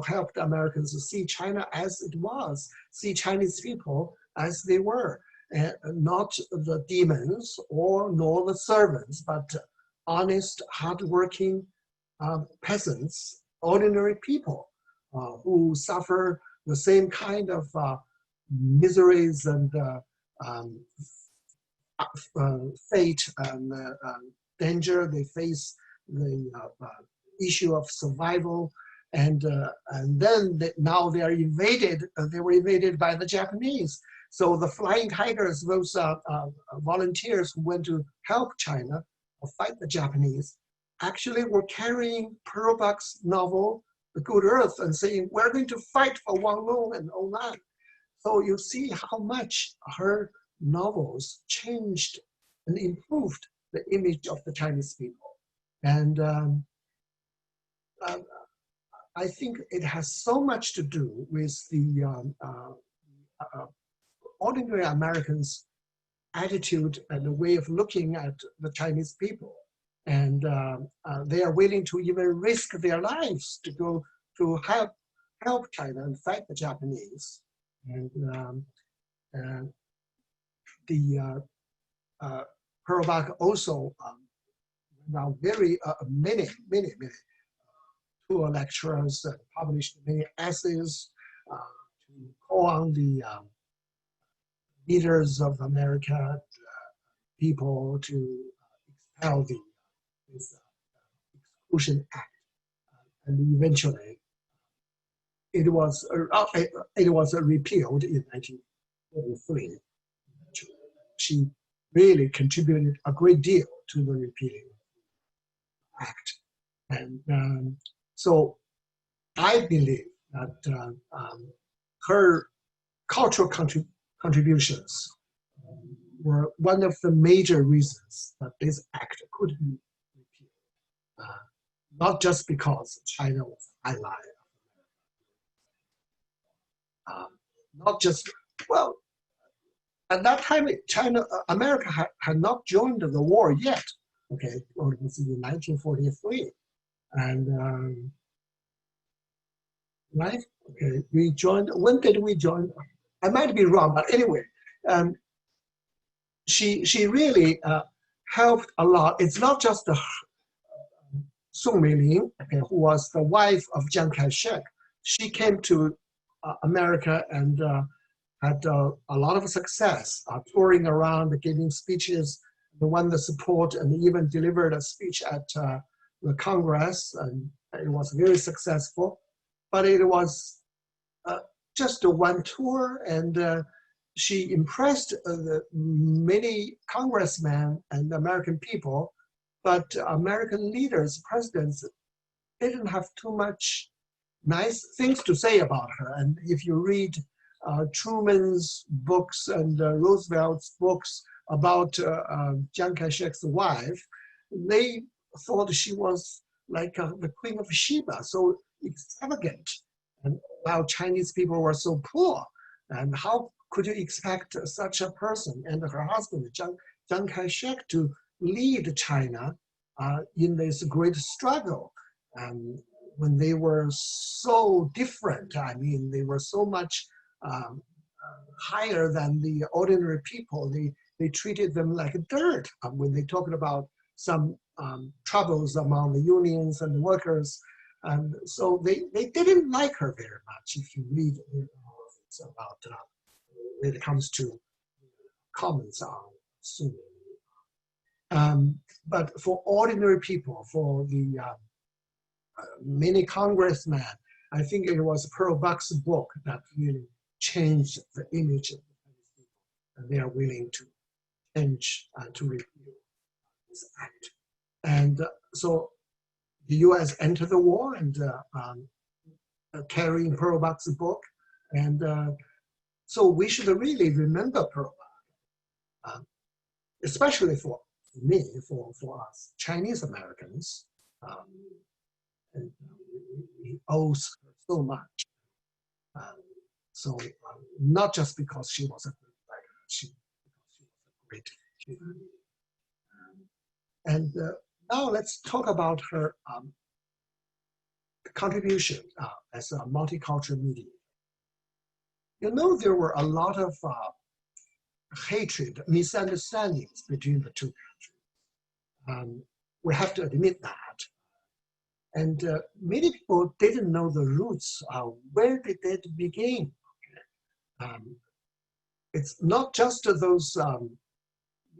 helped Americans to see China as it was, see Chinese people as they were, and not the demons nor the servants, but honest, hardworking peasants, ordinary people who suffer the same kind of miseries and fate and danger. They face the issue of survival, and then now they are invaded. They were invaded by the Japanese. So the Flying Tigers, those volunteers who went to help China or fight the Japanese, actually were carrying Pearl Buck's novel, The Good Earth, and saying, we're going to fight for Wanlong and Onan. So you see how much her novels changed and improved the image of the Chinese people. And I think it has so much to do with the ordinary Americans' attitude and the way of looking at the Chinese people. And they are willing to even risk their lives to go to help China and fight the Japanese. And the Pearl Buck also now many tour lectures and published many essays to call on the leaders of America, people to expel this Exclusion Act, and eventually it was repealed in 1943. She really contributed a great deal to the repealing act, and so I believe that her cultural contributions were one of the major reasons that this act could be repealed. Not just because China was ally, not just, well, at that time, America had not joined the war yet. Okay, well, it was in 1943, and right? Okay, we joined. When did we join? I might be wrong, but anyway, she really helped a lot. It's not just the Song Meiling, okay, who was the wife of Chiang Kai-shek. She came to America and had a lot of success, touring around, giving speeches, won the support, and even delivered a speech at the Congress, and it was very successful. But it was just one tour, and she impressed the many congressmen and American people, but American leaders, presidents, didn't have too much nice things to say about her. And if you read Truman's books and Roosevelt's books about Chiang Kai-shek's wife, they thought she was like the Queen of Sheba, so extravagant. And while Chinese people were so poor, and how could you expect such a person and her husband, Chiang Kai-shek, to lead China in this great struggle? When they were so different, I mean, they were so much higher than the ordinary people. They treated them like dirt. When they talked about some troubles among the unions and the workers, and so they didn't like her very much. If you read about when it comes to comments on Song Meiling. But for ordinary people, for the many congressmen, I think it was Pearl Buck's book that really changed the image of the Chinese people, and they are willing to change to repeal this act. And so the U.S. entered the war and carrying Pearl Buck's book, and so we should really remember Pearl Buck, especially for me, for us Chinese Americans. And we owe her so much. So not just because she was a great writer, because she was a great human being. And now let's talk about her contribution as a multicultural mediator. You know, there were a lot of hatred, misunderstandings between the two countries. We have to admit that. And many people didn't know the roots. Where did it begin? It's not just those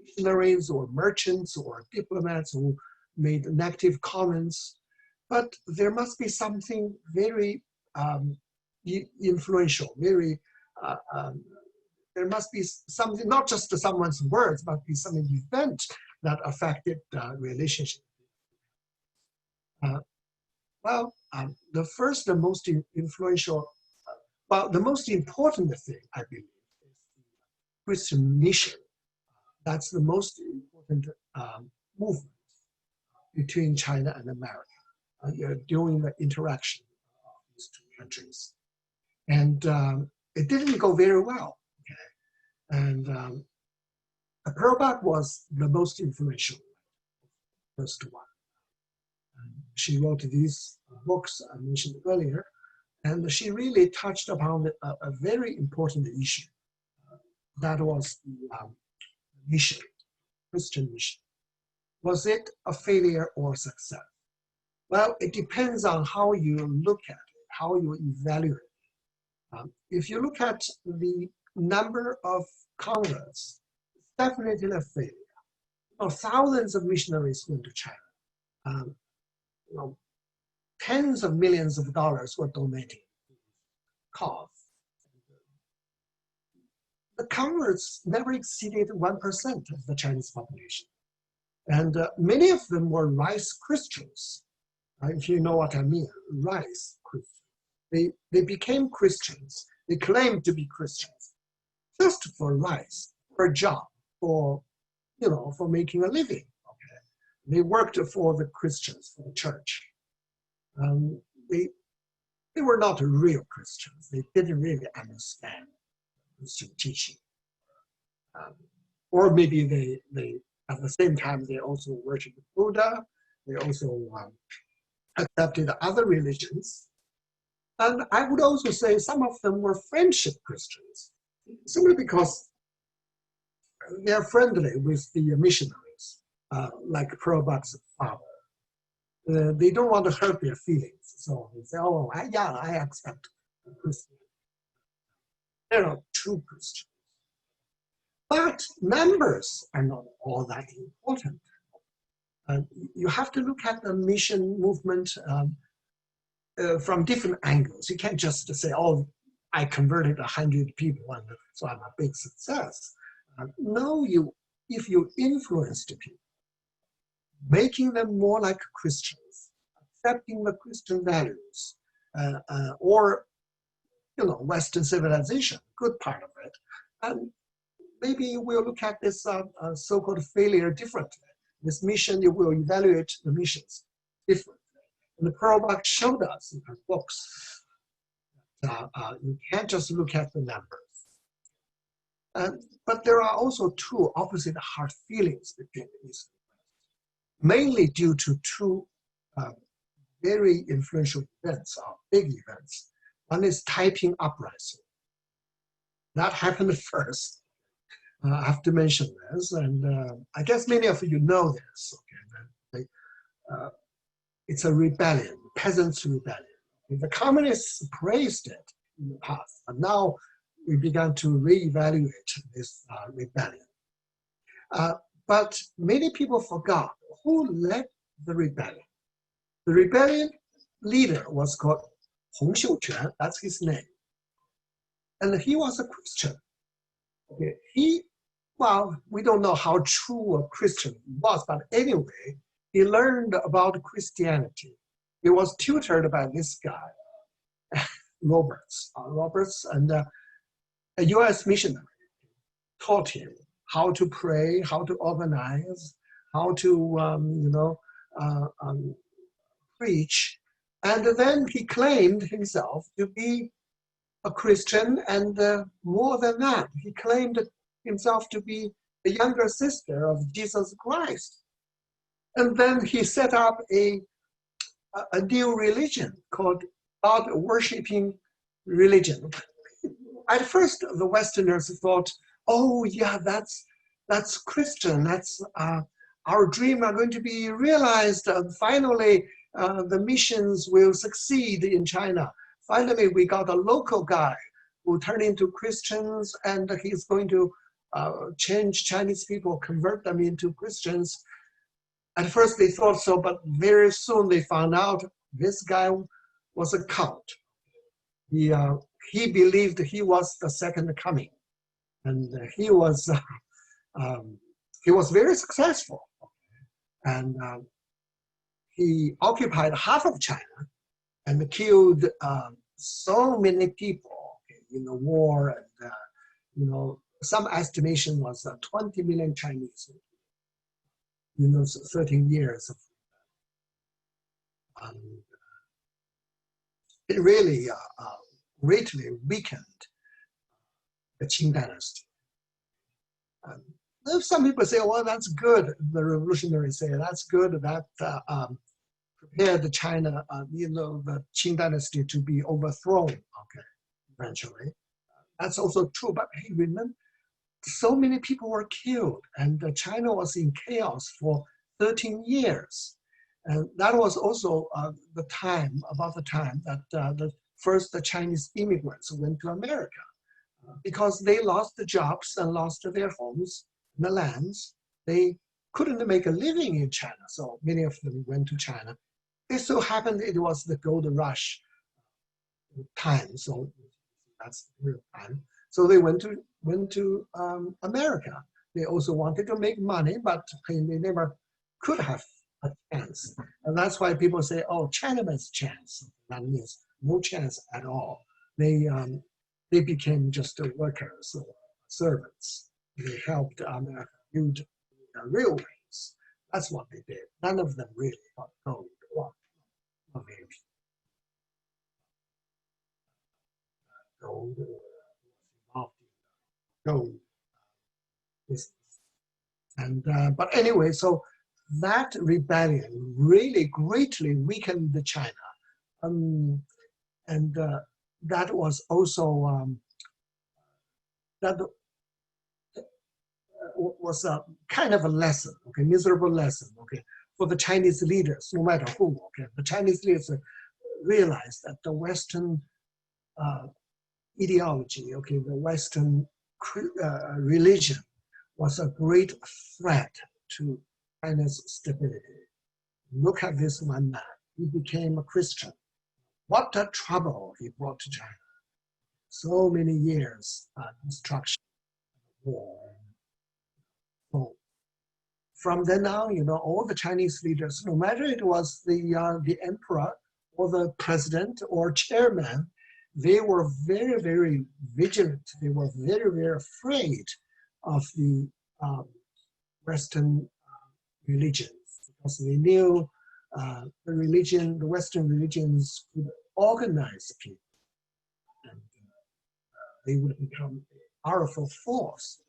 missionaries or merchants or diplomats who made negative comments, but there must be something very influential, very, there must be something, not just someone's words, but be some event that affected the relationship. The first and most influential, the most important thing, I believe, is the Christian mission. That's the most important movement between China and America during the interaction of these two countries. And it didn't go very well. Okay? And Pearl Buck was the most influential, first one. She wrote these books I mentioned earlier, and she really touched upon a very important issue. That was the mission, Christian mission. Was it a failure or success? Well, it depends on how you look at it, how you evaluate it. If you look at the number of converts, it's definitely a failure. Thousands of missionaries went to China. Tens of millions of dollars were donated to this cause. The converts never exceeded 1% of the Chinese population. And many of them were rice Christians, if you know what I mean, rice Christians. They became Christians. They claimed to be Christians just for rice, for a job, for making a living. Okay? They worked for the Christians, for the church. They were not real Christians. They didn't really understand Christian teaching. Or maybe they at the same time, they also worshiped Buddha. They also accepted other religions. And I would also say some of them were friendship Christians, simply because they're friendly with the missionaries, like Pearl Buck's father. They don't want to hurt their feelings. So they say, oh, I accept Christianity. They're not true Christians. But numbers are not all that important. You have to look at the mission movement from different angles. You can't just say, oh, I converted 100 people, and so I'm a big success. No, if you influence the people, making them more like Christians, accepting the Christian values, or Western civilization, good part of it, and maybe we'll look at this so-called failure differently. This mission, you will evaluate the missions differently. And the Pearl Buck showed us in her books that you can't just look at the numbers. But there are also two opposite heart feelings between the East and West, mainly due to two very influential events, big events. One is Taiping Uprising. That happened first. I have to mention this, and I guess many of you know this. Okay, it's a rebellion, peasants' rebellion. The communists praised it in the past, and now we began to reevaluate this rebellion. But many people forgot who led the rebellion. The rebellion leader was called Hong Xiuquan, that's his name. And he was a Christian. Okay. We don't know how true a Christian he was, but anyway, he learned about Christianity. He was tutored by this guy, Roberts, and a US missionary taught him how to pray, how to organize, how to, preach. And then he claimed himself to be a Christian, and more than that, he claimed himself to be the younger sister of Jesus Christ. And then he set up a new religion called God-worshipping religion. At first, the Westerners thought, oh yeah, that's Christian, that's our dream are going to be realized. Finally, the missions will succeed in China. Finally, we got a local guy who turned into Christians, and he's going to change Chinese people, convert them into Christians. At first they thought so, but very soon they found out this guy was a cult. He believed he was the second coming, and he was very successful. And he occupied half of China and killed so many people in the war. And some estimation was 20 million Chinese. 13 years. It really greatly weakened the Qing dynasty. Some people say, well, that's good. The revolutionaries say that's good. That prepared China, the Qing dynasty to be overthrown, eventually. That's also true, but hey, remember, so many people were killed, and China was in chaos for 13 years. And that was also about the time that the first Chinese immigrants went to America. Because they lost the jobs and lost their homes, the lands. They couldn't make a living in China, so many of them went to China. It so happened it was the gold rush time, so that's the real time. So they went to America. They also wanted to make money, but they never could have a chance. And that's why people say, oh, Chinaman's chance. That means no chance at all. They became just workers or servants. They helped America build railways. That's what they did. None of them really got gold. Gold business. And but anyway, so that rebellion really greatly weakened China, and that was also was a kind of a lesson, miserable lesson, for the Chinese leaders, no matter who. The Chinese leaders realized that the Western ideology, the Western religion was a great threat to China's stability. Look at this one man. He became a Christian. What a trouble he brought to China. So many years destruction, war. So from then on, all the Chinese leaders, no matter it was the emperor or the president or chairman, they were very, very vigilant. They were very, very afraid of the Western religions, because they knew the Western religions could organize people, and they would become a powerful force.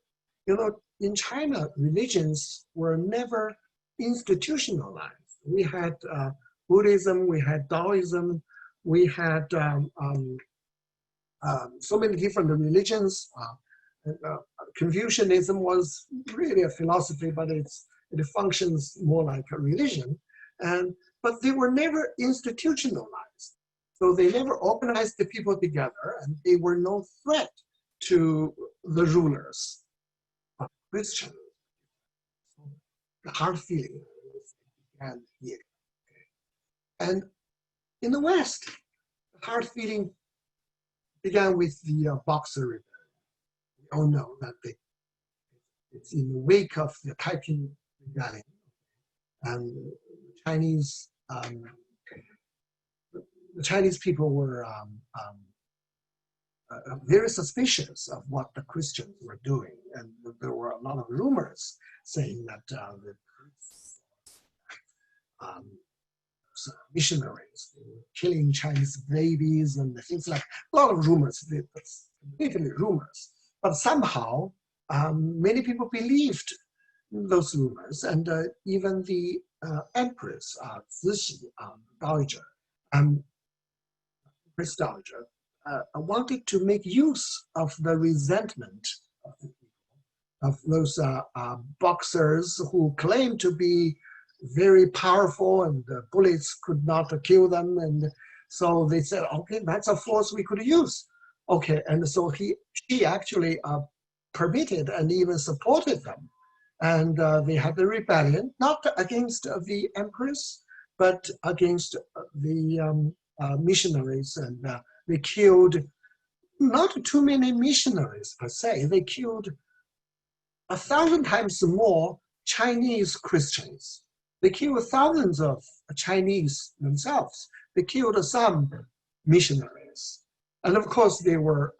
In China, religions were never institutionalized. We had Buddhism, we had Taoism, we had so many different religions. Confucianism was really a philosophy, but it functions more like a religion. But they were never institutionalized. So they never organized the people together, and they were no threat to the rulers. But Christian, the hard feeling began here. And in the West, the hard feeling began with the Boxer Rebellion. We all know that it's in the wake of the Taiping Rebellion, and the Chinese people were very suspicious of what the Christians were doing, and there were a lot of rumors saying that the missionaries were killing Chinese babies and things like a lot of rumors. Completely rumors, but somehow many people believed those rumors, and even the Empress Cixi Dowager, Empress Dowager, wanted to make use of the resentment of the people, of those boxers who claimed to be very powerful and the bullets could not kill them. And so they said, okay, that's a force we could use. Okay, and so she actually permitted and even supported them. And they had the rebellion, not against the empress, but against the missionaries. And they killed not too many missionaries per se. They killed 1,000 times more Chinese Christians. They killed thousands of Chinese themselves. They killed some missionaries. And of course, they were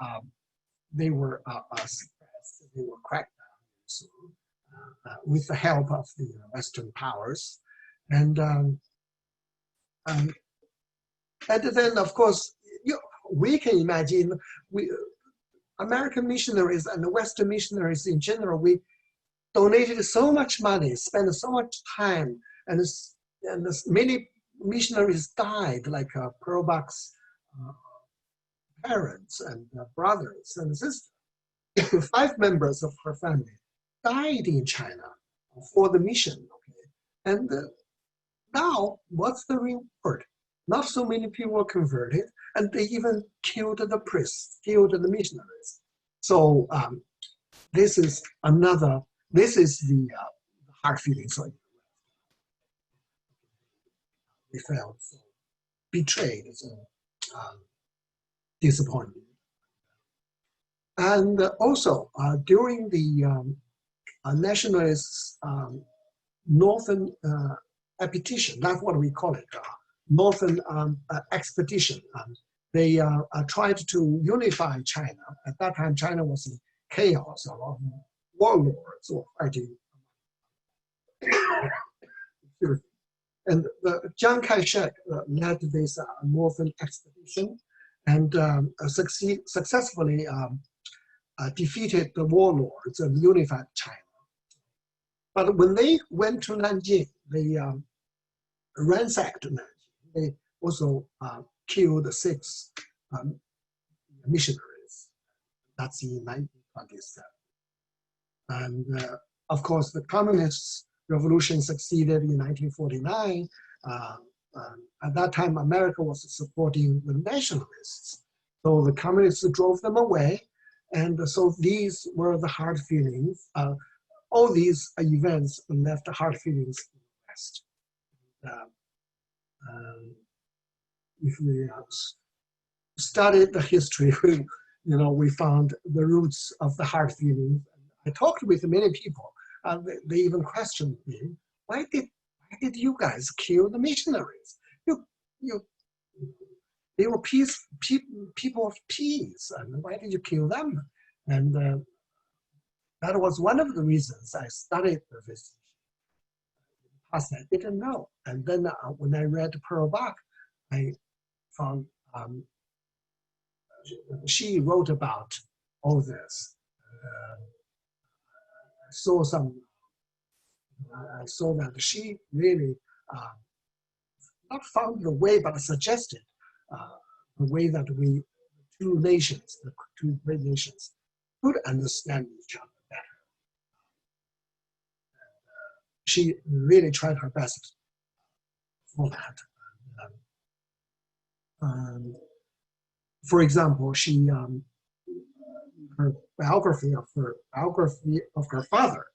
suppressed. They were cracked down so, with the help of the Western powers. And then, of course, we can imagine American missionaries and the Western missionaries in general, we donated so much money, spent so much time, and many missionaries died, like Pearl Buck's parents and brothers and sisters. 5 members of her family died in China for the mission. Okay? And now, what's the reward? Not so many people were converted, and they even killed the priests, killed the missionaries. So this is the hard feelings. So we felt so betrayed, so disappointed. And also during the nationalist Northern expedition, that's what we call it, Northern expedition. They tried to unify China. At that time, China was in chaos. A lot of warlords were fighting. And Chiang Kai-shek led this Northern expedition and successfully defeated the warlords and unified China. But when they went to Nanjing, they ransacked Nanjing. They also killed 6 missionaries. That's in 1927. And of course, the communist revolution succeeded in 1949. At that time, America was supporting the nationalists. So the communists drove them away. And so these were the hard feelings. All these events left hard feelings in the West. If we studied the history, we found the roots of the hard feelings. I talked with many people. They even questioned me, why did you guys kill the missionaries? They were people of peace, and why did you kill them? And that was one of the reasons I studied this. I didn't know. And then when I read Pearl Buck, I found she wrote about all this. I saw that she really not found the way, but suggested the way that the two great nations, could understand each other better. She really tried her best for that. For example, her biography of her father,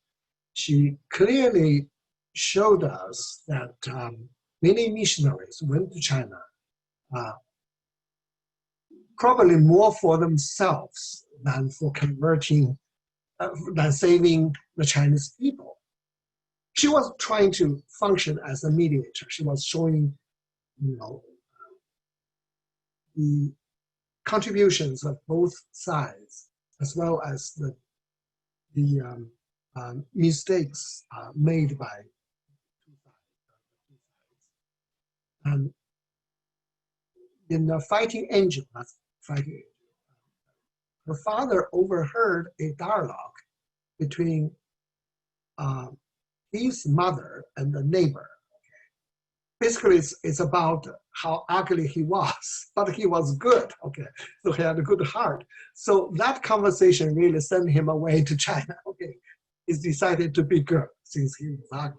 she clearly showed us that many missionaries went to China, probably more for themselves than for converting, than saving the Chinese people. She was trying to function as a mediator. She was showing, the contributions of both sides, as well as the mistakes made by two sides. And in the Fighting Angel, her father overheard a dialogue between his mother and the neighbor. Basically, it's about how ugly he was, but he was good, okay? So he had a good heart. So that conversation really sent him away to China, okay? He decided to be good since he was ugly.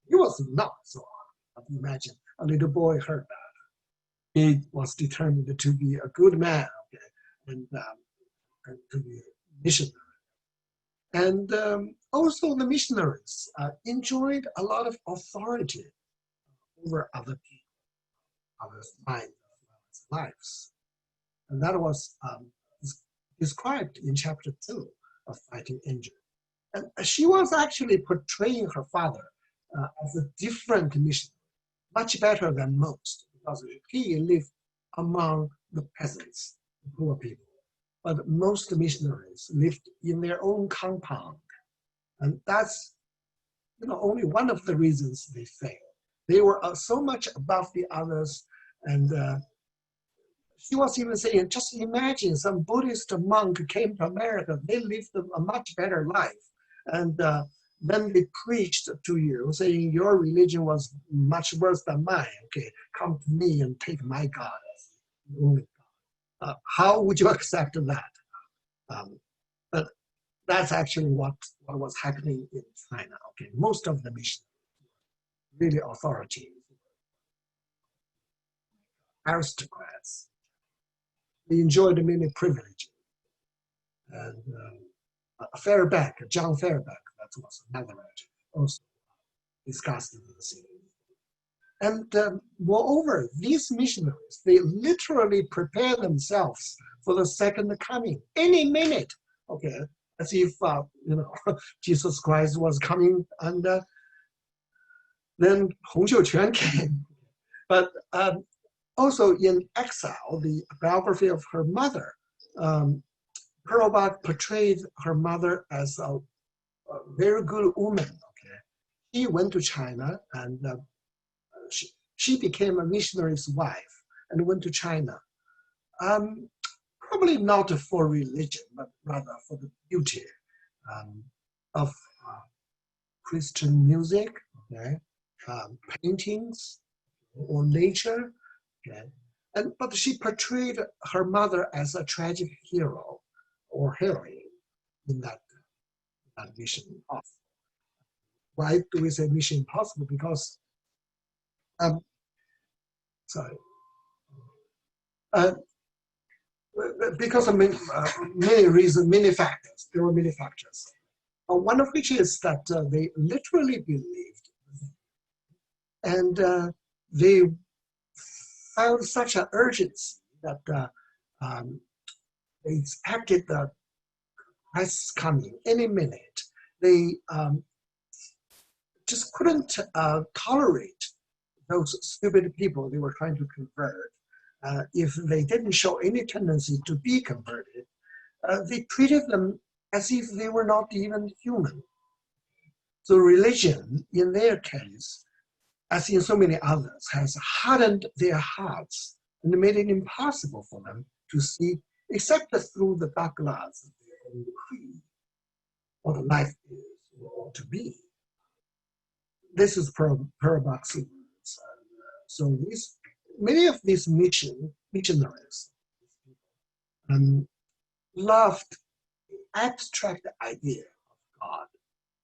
He was not so hard. Imagine a little boy heard that. He was determined to be a good man, okay, and to be a missionary. And also the missionaries enjoyed a lot of authority over other people, others' minds as well as lives. And that was described in chapter 2 of Fighting Angel. And she was actually portraying her father as a different missionary, much better than most, because he lived among the peasants, the poor people. But most missionaries lived in their own compound. And that's only one of the reasons they failed. They were so much above the others. And she was even saying, just imagine some Buddhist monk came to America. They lived a much better life. And then they preached to you, saying your religion was much worse than mine. Okay, come to me and take my God as the only God. How would you accept that? But that's actually what was happening in China. Okay, most of the missionaries were really authorities, aristocrats. They enjoyed many privileges. And John Fairback, that was another writer, also discussed in the series. And moreover, these missionaries, they literally prepare themselves for the second coming any minute, okay, as if, Jesus Christ was coming, and then Hong Xiuquan came. But also in Exile, the biography of her mother, Pearl Bach portrayed her mother as a very good woman. Okay, she went to China and she became a missionary's wife and went to China. Probably not for religion, but rather for the beauty of Christian music, okay, paintings or nature. Okay, but she portrayed her mother as a tragic hero or heroine in that Mission Impossible. Why do we say Mission Impossible? Because, because of many reasons, many factors. There were many factors. One of which is that they literally believed, and they found such an urgency that they expected the Christ's coming any minute. They just couldn't tolerate those stupid people they were trying to convert. If they didn't show any tendency to be converted, they treated them as if they were not even human. So religion, in their case, as in so many others, has hardened their hearts and made it impossible for them to see, except through the dark glass of their own creed, what life is or ought to be. This is Pearl Bach's words. So many of these missionaries loved the abstract idea of God,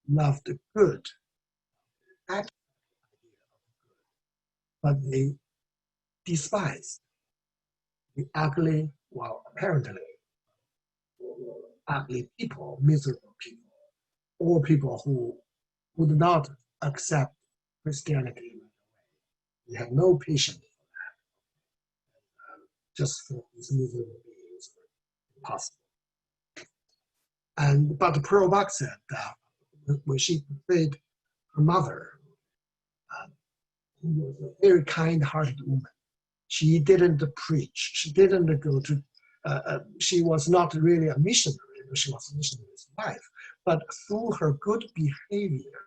loved the good, abstract idea of good, but they despised the ugly, well, apparently ugly people, miserable people, or people who would not accept Christianity. They have no patience for that. Just for these miserable beings, impossible. But Pearl Bach said that when she portrayed her mother, who was a very kind-hearted woman, she didn't preach. She didn't go to. She was not really a missionary. She was a missionary's wife. But through her good behavior,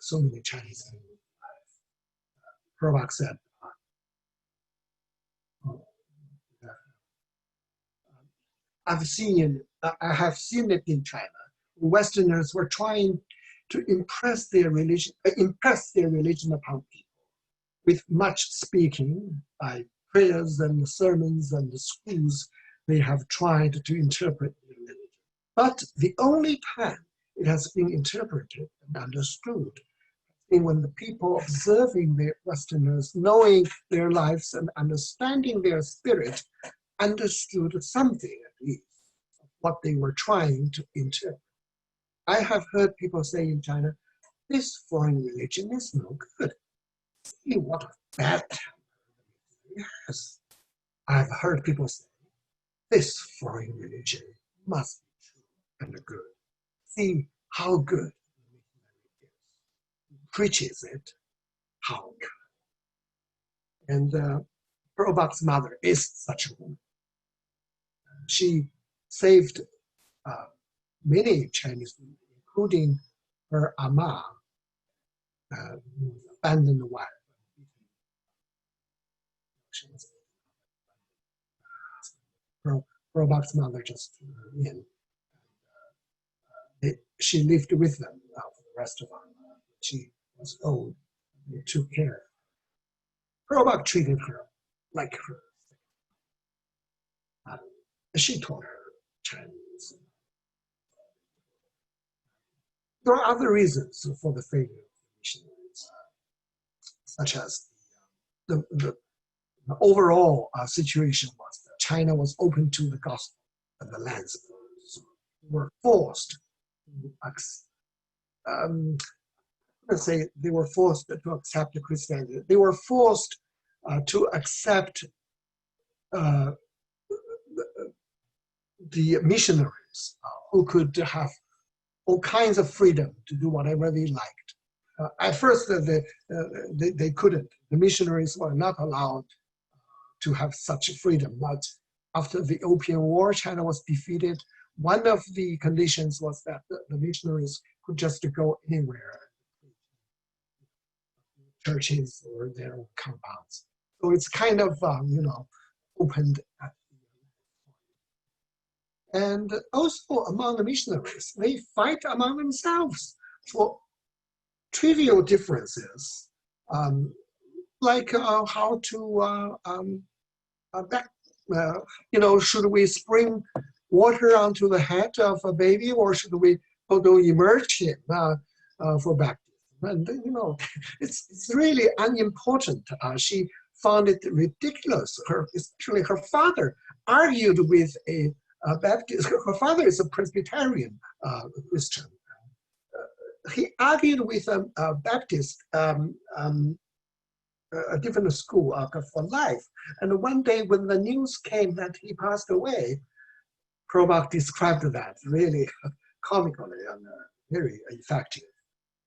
so many Chinese people alive. Pearl Bach said, I have seen it in China. Westerners were trying to impress their religion upon people with much speaking by prayers and sermons and schools. They have tried to interpret the religion. But the only time it has been interpreted and understood And when the people observing the Westerners, knowing their lives and understanding their spirit, understood something at least of what they were trying to interpret. I have heard people say in China, this foreign religion is no good. See what a bad temper it has. I've heard people say, this foreign religion must be true and good. See how good it is. Preaches it, how good. And Pearl Buck's mother is such a woman. She saved many Chinese women, including her ama, who abandoned the wife. Pearl Buck's mother just in. She lived with them for the rest of her life. She was old. They took care. Pearl Buck treated her like her. She taught her Chinese. There are other reasons for the failure of the missionaries, such as the overall situation was that China was open to the gospel, and the lands were forced to let's say they were forced to accept the Christianity. They were forced to accept the missionaries who could have all kinds of freedom to do whatever they liked. At first, they couldn't. The missionaries were not allowed to have such freedom. But after the Opium War, China was defeated. One of the conditions was that the missionaries could just go anywhere, churches or their compounds. So it's kind of, opened at the end. And also among the missionaries, they fight among themselves for trivial differences, like how to should we spring water onto the head of a baby, or should we immerse him for baptism? And it's really unimportant. She found it ridiculous. Especially her father argued with a Baptist. Her father is a Presbyterian Christian. He argued with a Baptist, a different school for life. And one day when the news came that he passed away, Pearl Buck described that really comically and very effective.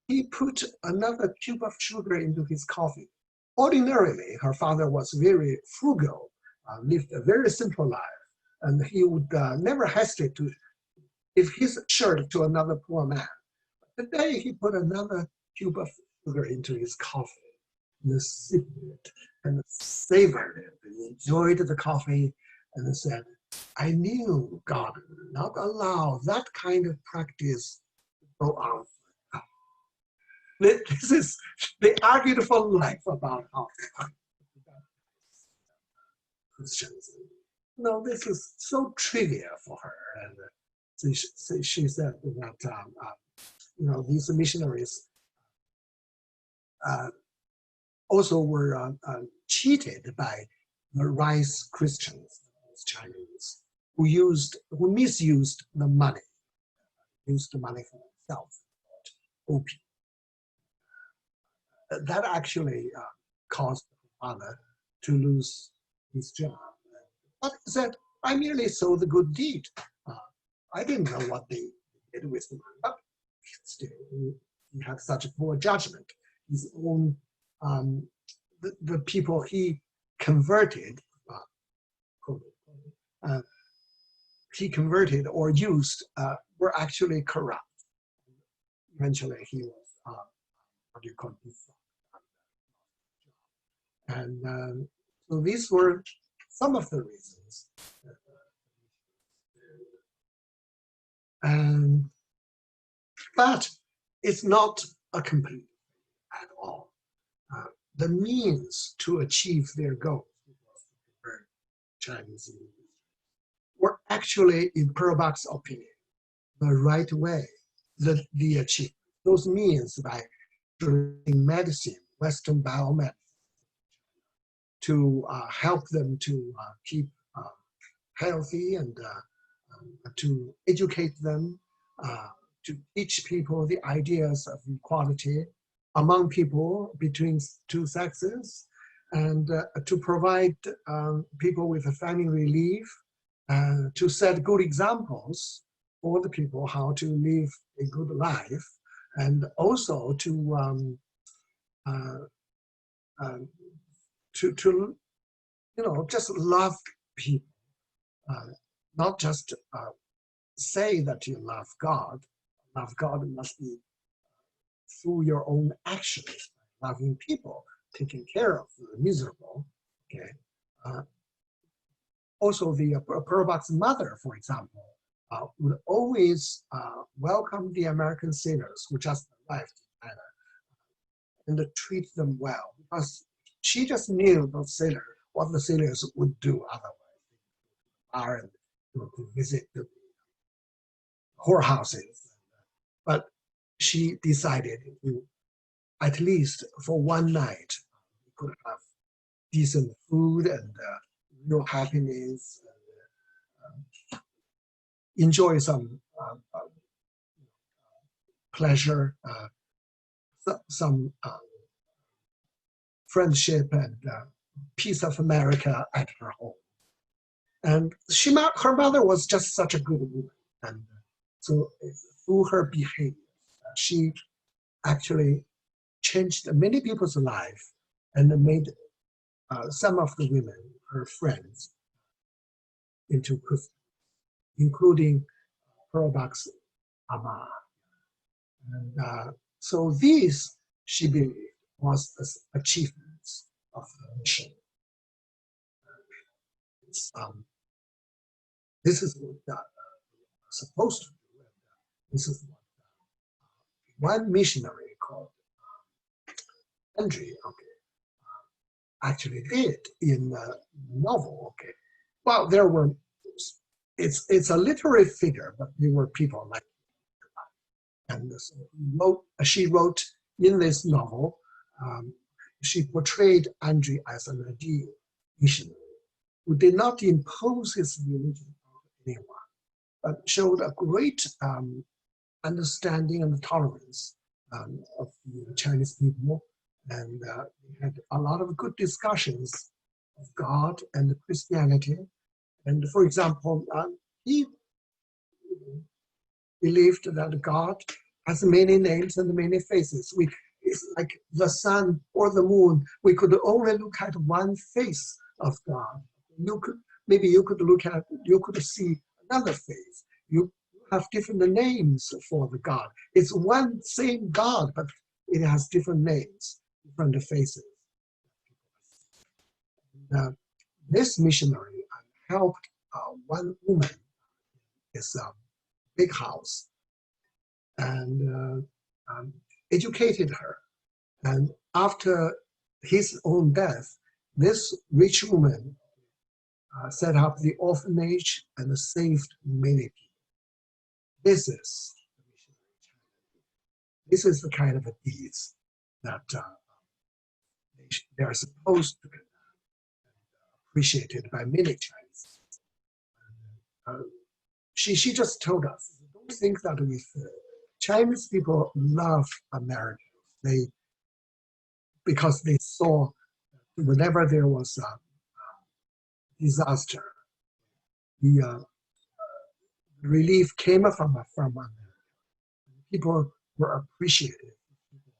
He put another cube of sugar into his coffee. Ordinarily, her father was very frugal, lived a very simple life, and he would never hesitate to give his shirt to another poor man. But today, he put another cube of sugar into his coffee, and sipped it, and savored it, and enjoyed the coffee, and said, I knew God would not allow that kind of practice to go on. They argued for life about how Christians. No, this is so trivial for her. And she said that, these missionaries also were cheated by the rice Christians, Chinese, who misused the money, used the money for themselves, opium. That actually caused the father to lose his job. But he said, I merely sold the good deed. I didn't know what they did with the money, but still, he had such a poor judgment. His own, the people he converted, or used were actually corrupt. Eventually, he was, and so these were some of the reasons. But it's not a complete at all. The means to achieve their goals, Chinese were actually, in Pearl Buck's opinion, the right way, the achievement. Those means by medicine, Western biomedicine, to help them to keep healthy and to educate them, to teach people the ideas of equality among people between two sexes, and to provide people with a family relief, to set good examples for the people how to live a good life, and also to just love people, not just say that you love God. Love God must be through your own actions, loving people, taking care of the miserable. Okay. Also, the Pearl Buck's mother, for example, would always welcome the American sailors who just arrived in China and treat them well, because she just knew those sailors, what the sailors would do otherwise, and to visit the whorehouses. But she decided to, at least for one night, we could have decent food and real happiness, and enjoy some pleasure, some friendship and peace of America at her home. And her mother was just such a good woman. And so through her behavior, she actually changed many people's life and made some of the women, her friends, into Christians, including Pearl Buck's Ama. And so these, she believed, was the achievements of the mission. This is what we're supposed to do. This is what one missionary called Andrew, actually did in the novel. Okay, well, there were. It's a literary figure, but there were people like, and so she wrote in this novel. She portrayed Andrew as an ideal missionary who did not impose his religion on anyone, but showed a great understanding and tolerance of the Chinese people, and had a lot of good discussions of God and Christianity. And for example, he believed that God has many names and many faces. It's like the sun or the moon. We could only look at one face of God. You could see another face. You have different names for the God. It's one same God, but it has different names, different faces. This missionary helped one woman in this big house and educated her. And after his own death, this rich woman set up the orphanage and saved many people. This is the kind of deeds that they are supposed to be appreciated by many Chinese. She just told us, don't think that Chinese people love Americans. Because they saw whenever there was a disaster, the relief came from America. People were appreciative. People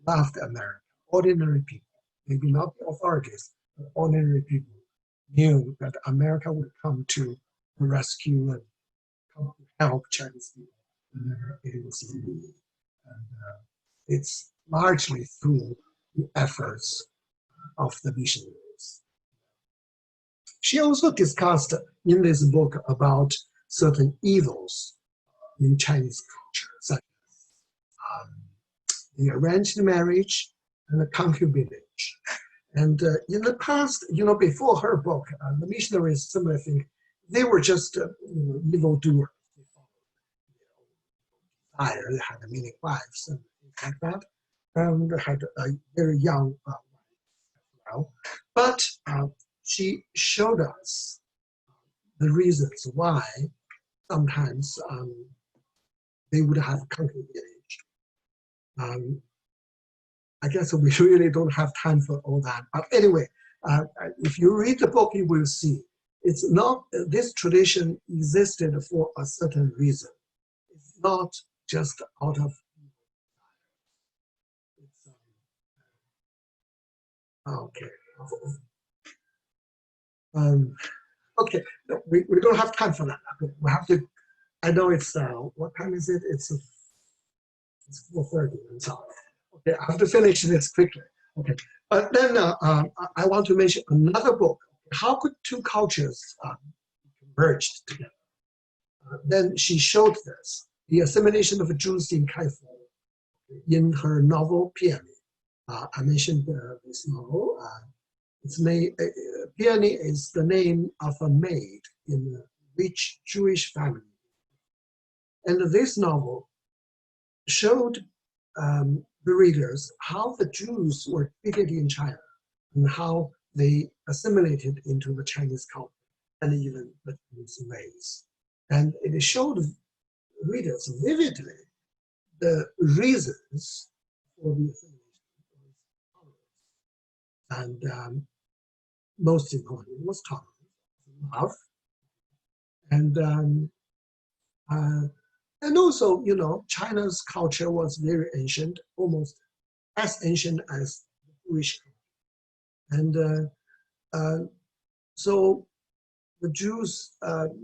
loved America. Ordinary people, maybe not the authorities, but ordinary people knew that America would come to rescue and come to help Chinese people whenever it was in need. And it's largely through the efforts of the missionaries. She also discussed in this book about certain evils in Chinese culture, such as the arranged marriage and the concubinage. And in the past, before her book, the missionaries, similar thing, they were just evildoers. They had many wives and things like that. and had a very young well. But she showed us the reasons why sometimes they would have conflict village. I guess we really don't have time for all that. But anyway, if you read the book, you will see it's not, this tradition existed for a certain reason. It's not just out of, it's, okay. Okay, no, we don't have time for that. Okay, we have to, I know it's, what time is it? It's 4:30, I'm sorry. Okay, I have to finish this quickly. Okay, but then I want to mention another book. How could two cultures converge together? Then she showed this, the assimilation of Jews in Kaifeng, in her novel Peony. I mentioned this novel. Its name, Peony is the name of a maid in a rich Jewish family. And this novel showed the readers how the Jews were treated in China and how they assimilated into the Chinese culture and even the Chinese ways. And it showed readers vividly the reasons for the assimilation. And most important was tolerance, love, and also, you know, China's culture was very ancient, almost as ancient as the Jewish culture. And so the Jews,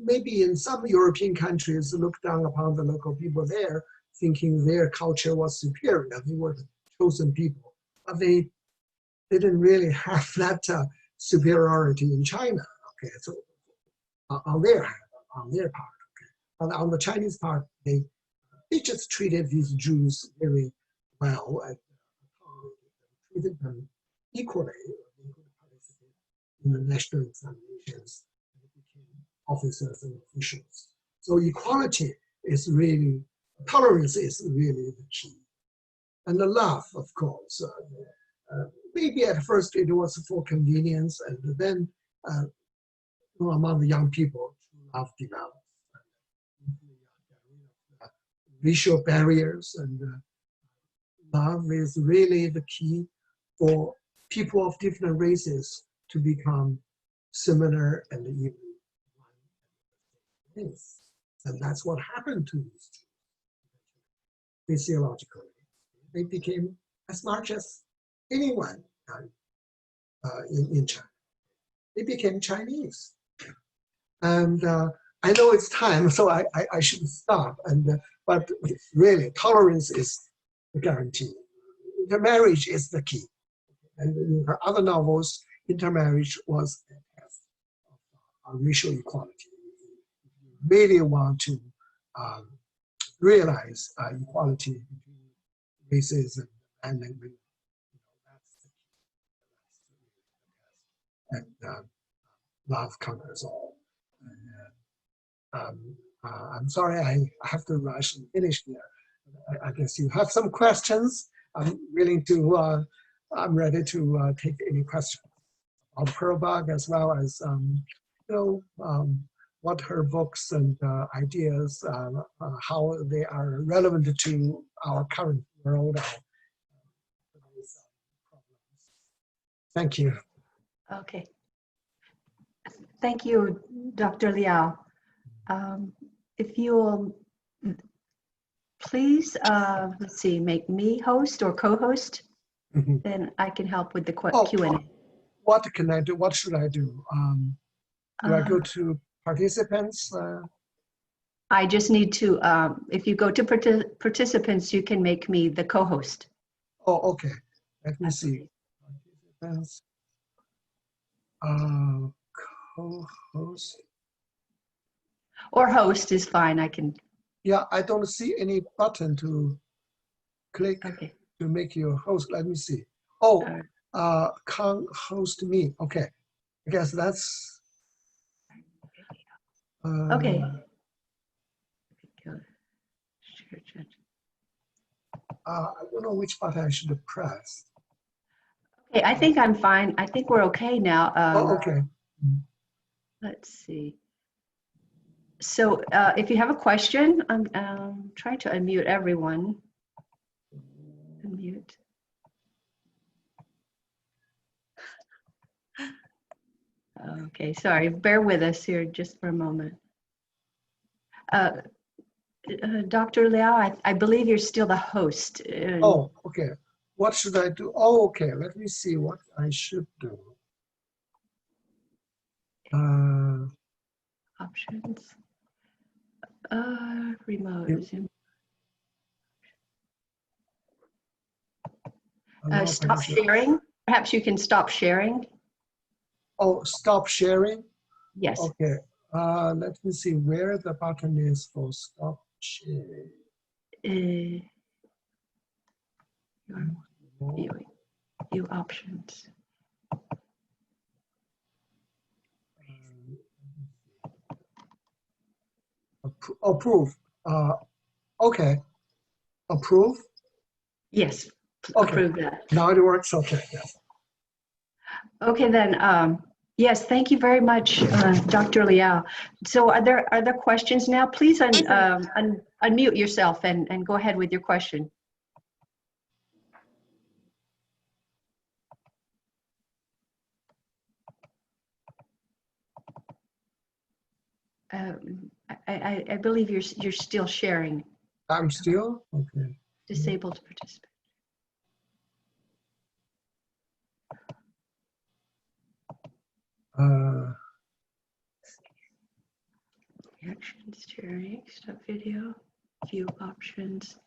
maybe in some European countries, looked down upon the local people there, thinking their culture was superior. They were the chosen people, but they didn't really have that superiority in China. Okay, so on their part, okay, but on the Chinese part, they just treated these Jews very well and treated them equally. They could participate in the national examinations and became officers and officials. So equality is really, tolerance is really the key. And the love, of course. Maybe at first it was for convenience, and then among the young people, love develops. Racial barriers, and love is really the key for people of different races to become similar and even one. And that's what happened to these Jews. Physiologically, they became as much as anyone in China. They became Chinese. And I know it's time, so I should stop. But really, tolerance is the guarantee. Intermarriage is the key. And in her other novels, intermarriage was a test of racial equality. If you really want to realize equality between races and women, that's the key. And love conquers all. I'm sorry, I have to rush and finish here. I guess you have some questions. I'm willing to, I'm ready to take any questions on Pearlbach, as well as, what her books and ideas, how they are relevant to our current world. Thank you. Okay. Thank you, Dr. Liao. If you'll please, let's see, make me host or co-host, then I can help with the Q&A. What can I do? What should I do? Do I go to participants? I just need to, if you go to participants, you can make me the co-host. Oh, okay. Let me see. Participants. Co-host. Or host is fine. I can. Yeah, I don't see any button to click to make you a host. Let me see. Oh, Kang host me. Okay. I guess that's. Okay. I don't know which button I should press. Okay, I think I'm fine. I think we're okay now. Oh, okay. Let's see. So if you have a question, I'm trying to unmute everyone. Unmute. Okay, sorry. Bear with us here just for a moment. Dr. Liao, I believe you're still the host. Oh, okay. What should I do? Oh, okay. Let me see what I should do. Options. Remote. Zoom. Stop sharing. Perhaps you can stop sharing. Oh, stop sharing? Yes. Okay. Let me see where the button is for stop sharing. View options. Approve. Okay. Approve? Yes. Okay. Approve that. Now it works. Okay. Yes. Okay, then. Yes, thank you very much, Dr. Liao. So are there questions now? Please unmute yourself and go ahead with your question. I believe you're still sharing. I'm still? Okay. Disabled participant. Reactions, sharing, stop video, view options.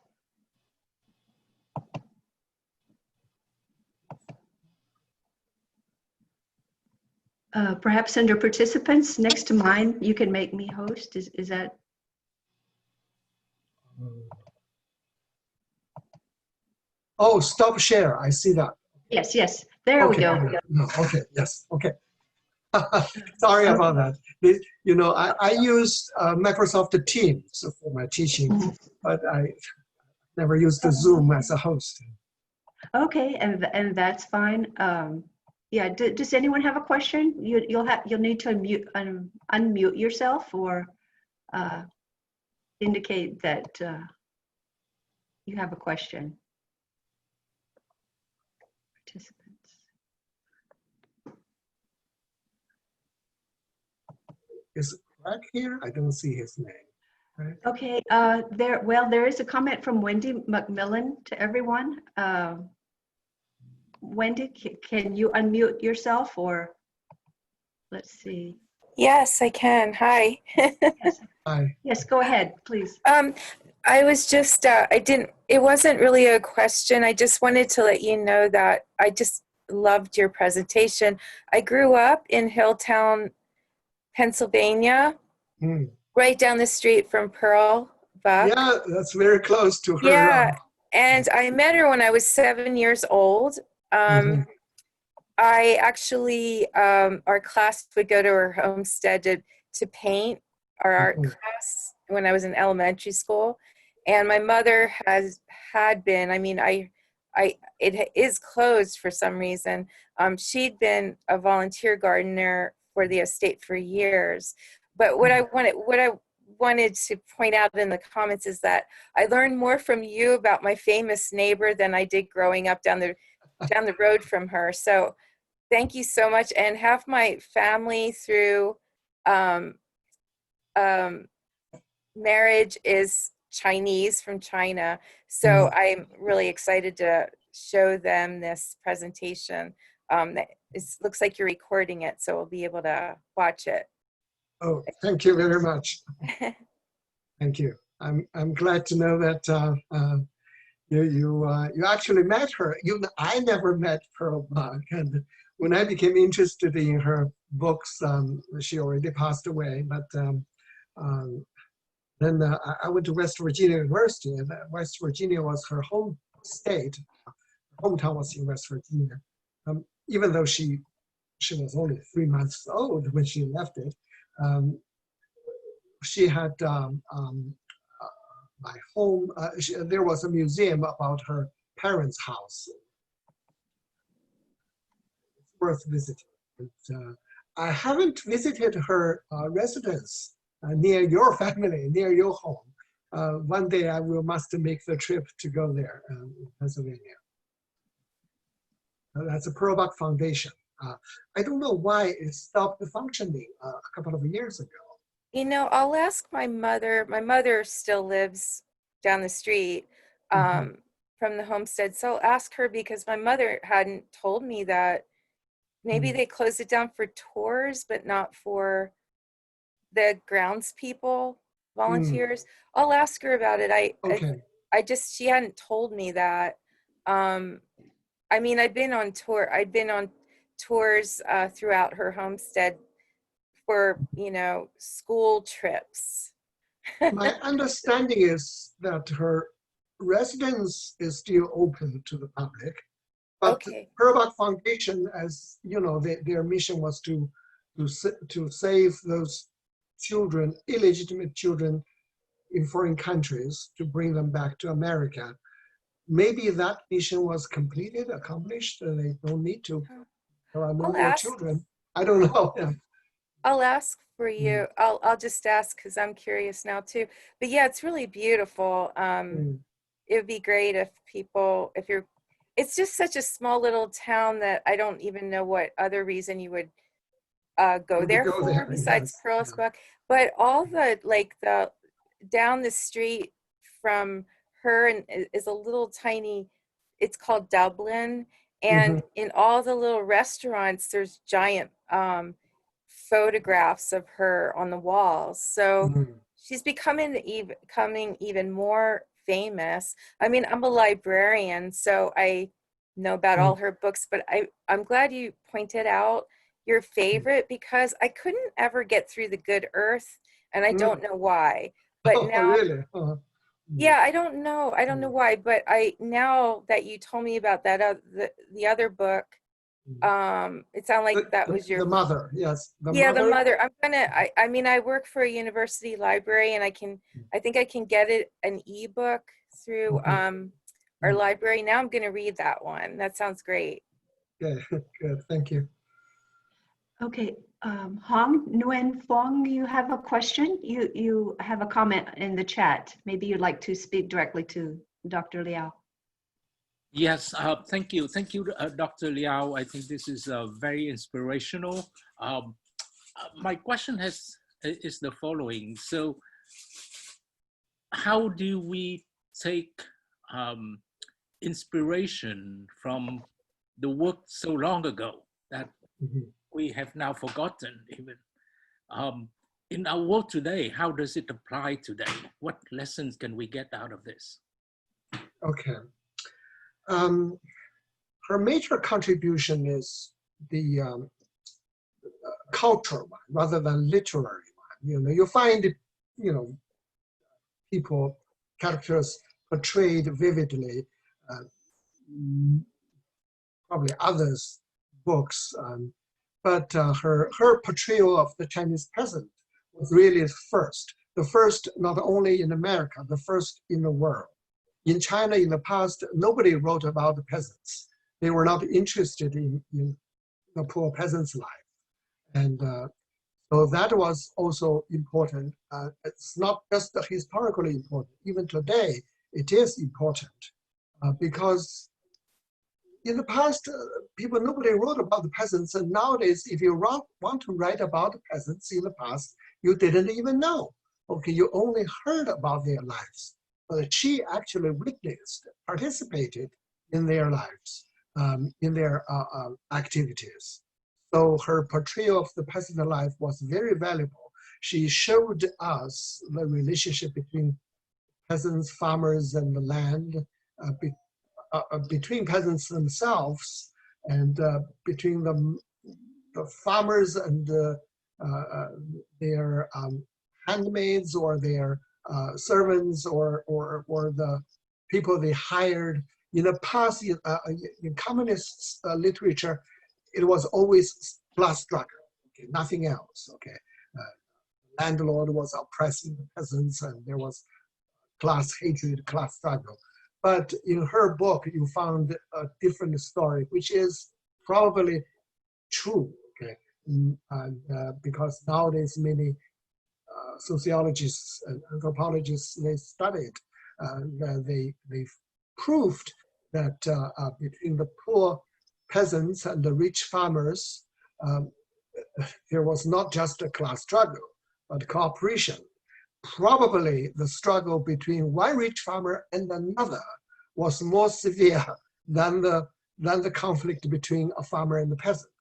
Perhaps under participants next to mine, you can make me host. Is that? Oh, stop share. I see that. Yes, yes. There we go. No, okay, yes, okay. Sorry about that. You know, I use Microsoft Teams for my teaching, but I never used the Zoom as a host. Okay, and that's fine. Yeah. Does anyone have a question? You'll need to unmute yourself or indicate that you have a question. Participants. Is Craig here? I don't see his name. Right? Okay. There is a comment from Wendy McMillan to everyone. Wendy, can you unmute yourself or let's see. Yes, I can. Hi. Yes. Hi. Yes, go ahead, please. I was just, it wasn't really a question. I just wanted to let you know that I just loved your presentation. I grew up in Hilltown, Pennsylvania, right down the street from Pearl Buck. Yeah, that's very close to her. Yeah, and I met her when I was 7 years old. I actually, our class would go to her homestead to paint our art class when I was in elementary school. And my mother had been, I mean, it is closed for some reason. She'd been a volunteer gardener for the estate for years. But what I wanted to point out in the comments is that I learned more from you about my famous neighbor than I did growing up down the road from her. So thank you so much, and have my family through marriage is Chinese from China. So I'm really excited to show them this presentation. It looks like you're recording it, so we'll be able to watch it. Oh, thank you very much. Thank you. I'm glad to know that you actually met her. I never met Pearl Buck, and when I became interested in her books, she already passed away. But then I went to West Virginia University, and West Virginia was her home state. Her hometown was in West Virginia. Even though she was only 3 months old when she left it, she had my home. There was a museum about her parents' house. It's worth visiting. And, I haven't visited her residence near your family, near your home. One day I must make the trip to go there in Pennsylvania. That's a Pearl Buck Foundation. I don't know why it stopped functioning a couple of years ago. You know, I'll ask my mother. My mother still lives down the street from the homestead. So I'll ask her because my mother hadn't told me that maybe they closed it down for tours, but not for the grounds people, volunteers. I'll ask her about it. Okay. I just, she hadn't told me that. I mean, I'd been on tours throughout her homestead for, you know, school trips. My understanding is that her residence is still open to the public, but Okay. Pearl Buck Foundation, as you know, their mission was to save those children, illegitimate children in foreign countries, to bring them back to America. Maybe that mission was completed, accomplished, and they don't need to. There are no I'll more ask. children. I don't know. I'll ask for you. I'll just ask because I'm curious now too. But yeah, it's really beautiful. It would be great if people, if you're, it's just such a small little town that I don't even know what other reason you would go there for besides yes. Pearl Buck. But all the, like the, down the street from her and is a little tiny, it's called Dublin. And in all the little restaurants, there's giant photographs of her on the walls. So she's becoming even more famous. I mean, I'm a librarian, so I know about all her books, but I'm glad you pointed out your favorite because I couldn't ever get through The Good Earth, and I don't know why. But now, really? yeah, I don't know. I don't know why, but now that you told me about that, the other book, it sounded like that was your the mother. Yes, the mother. I mean, I work for a university library, and I think I can get it an ebook through our library. Now I'm gonna read that one. That sounds great. Good, good. Thank you. Okay, Hong Nguyen Fong, you have a question? You have a comment in the chat. Maybe you'd like to speak directly to Dr. Liao. Yes, thank you. Thank you, Dr. Liao. I think this is very inspirational. My question is the following. So how do we take inspiration from the work so long ago that we have now forgotten even? In our world today, how does it apply today? What lessons can we get out of this? Okay. Her major contribution is the cultural one rather than literary one. You know, you find, you know, people, characters portrayed vividly, probably others' books, but her portrayal of the Chinese peasant was really the first not only in America, the first in the world. In China, in the past, nobody wrote about the peasants. They were not interested in the poor peasant's life. And so that was also important. It's not just historically important. Even today, it is important because in the past, nobody wrote about the peasants. And nowadays, if you want to write about the peasants in the past, you didn't even know. Okay, you only heard about their lives. But she actually witnessed, participated in their lives, in their activities. So her portrayal of the peasant life was very valuable. She showed us the relationship between peasants, farmers, and the land, between peasants themselves, and between the farmers and their handmaids or their servants or the people they hired. In the past, in communist literature, it was always class struggle, okay, nothing else. Okay, landlord was oppressing the peasants, and there was class hatred, class struggle. But in her book, you found a different story, which is probably true, okay? And because nowadays many sociologists and anthropologists, they studied, they proved that between the poor peasants and the rich farmers, there was not just a class struggle, but cooperation. Probably the struggle between one rich farmer and another was more severe than the conflict between a farmer and the peasant.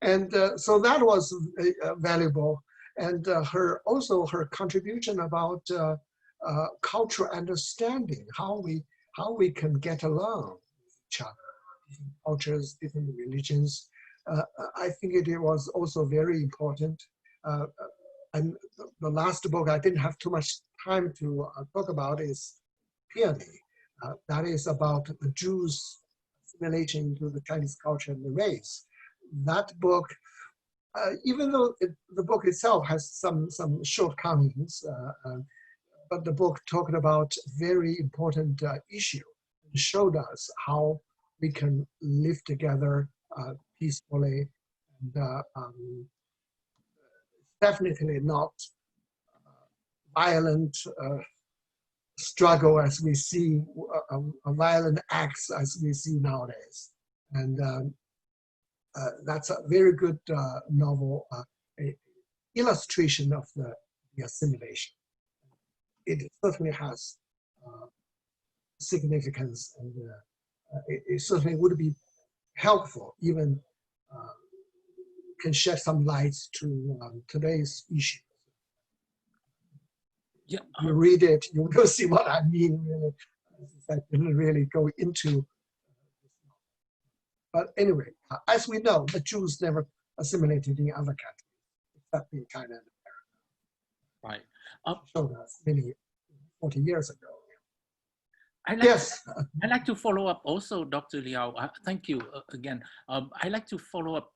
And so that was valuable. And her contribution about cultural understanding, how we can get along with each other, different cultures, different religions. I think it was also very important. And the last book I didn't have too much time to talk about is Peony. That is about the Jews' assimilation into the Chinese culture and the race. That book, even though the book itself has some shortcomings, but the book talked about very important issue and showed us how we can live together peacefully, and definitely not violent struggle as we see, violent acts as we see nowadays. And that's a very good novel illustration of the assimilation. It certainly has significance, and it certainly would be helpful, even can shed some light to today's issue. Yeah, you read it, you will see what I mean. Really, I didn't really go into. But anyway, as we know, the Jews never assimilated in other countries, except in China and America. right. Showed us many 40 years ago. I'd like to follow up also, Dr. Liao. Thank you again. I'd like to follow up,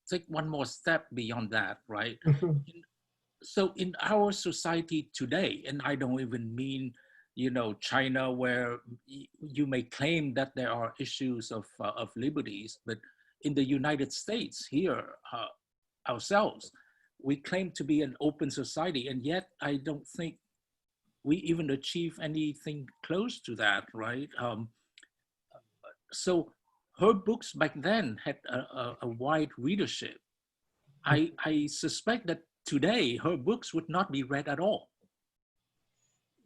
take one more step beyond that, right? So in our society today, and I don't even mean, China, where you may claim that there are issues of liberties, but in the United States here, ourselves, we claim to be an open society, and yet I don't think we even achieve anything close to that, right? So her books back then had a wide readership. I suspect that today her books would not be read at all.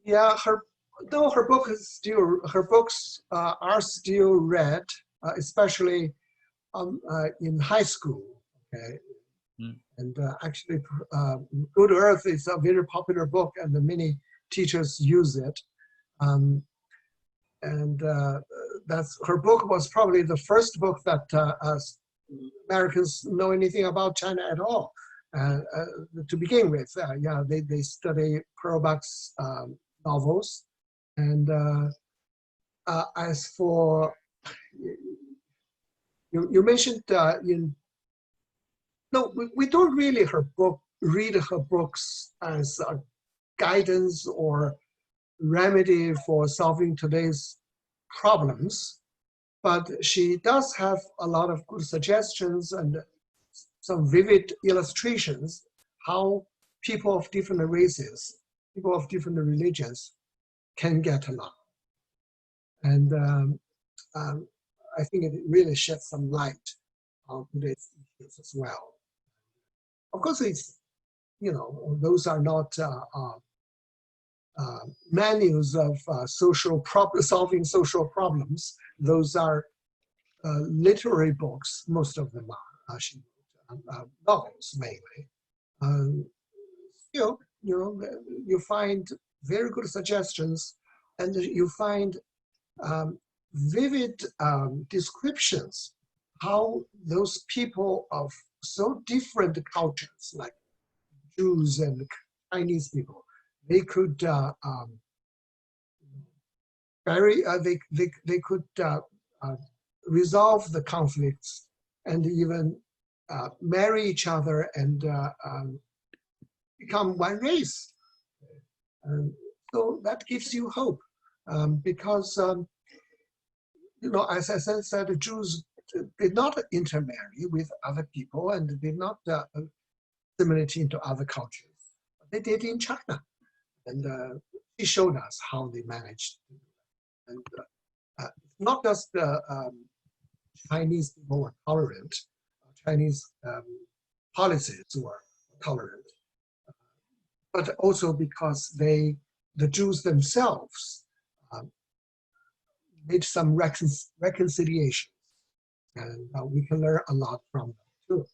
Yeah, her books are still read, especially in high school. Okay, and actually, Good Earth is a very popular book, and many teachers use it. And that's her book was probably the first book that Americans know anything about China at all. To begin with, yeah, they study Pearl Buck's novels. And as for, you mentioned, no, we don't really read her books as a guidance or remedy for solving today's problems, but she does have a lot of good suggestions and some vivid illustrations how people of different races, people of different religions can get along. And I think it really sheds some light on today's issues as well. Of course, it's, those are not manuals of solving social problems. Those are literary books, most of them are. She wrote novels mainly. Still, you find very good suggestions, and you find vivid descriptions how those people of so different cultures, like Jews and Chinese people, they could they could resolve the conflicts and even marry each other and become one race. So that gives you hope, because as I said, the Jews did not intermarry with other people and did not assimilate into other cultures. They did in China, and he showed us how they managed. And not just Chinese people were tolerant, Chinese policies were tolerant, but also because the Jews themselves made some reconciliations, and we can learn a lot from them too.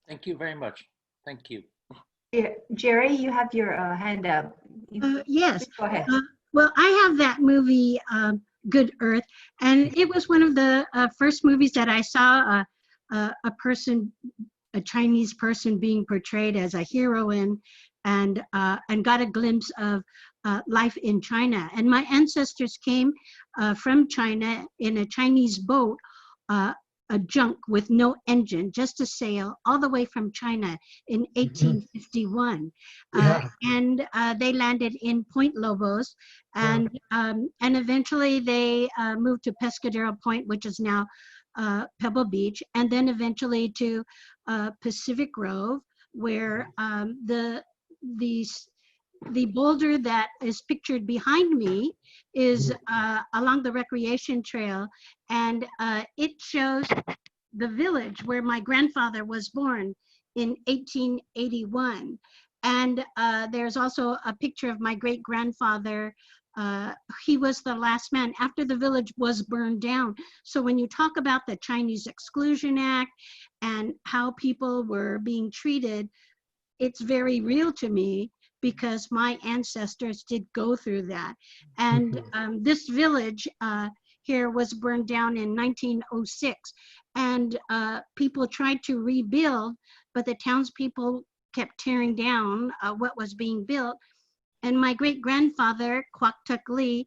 Thank you very much. Thank you. Jerry, you have your hand up. Yes. Go ahead. Well, I have that movie, Good Earth, and it was one of the first movies that I saw a Chinese person being portrayed as a heroine, and got a glimpse of life in China. And my ancestors came from China in a Chinese boat, a junk with no engine, just a sail, all the way from China in 1851. Yeah. And they landed in Point Lobos, and eventually they moved to Pescadero Point, which is now Pebble Beach, and then eventually to Pacific Grove, where the boulder that is pictured behind me is along the recreation trail, and it shows the village where my grandfather was born in 1881. And there's also a picture of my great-grandfather. He was the last man after the village was burned down. So when you talk about the Chinese Exclusion Act and how people were being treated, it's very real to me, because my ancestors did go through that. And this village here was burned down in 1906. And people tried to rebuild, but the townspeople kept tearing down what was being built. And my great-grandfather, Kwok Tuk Lee,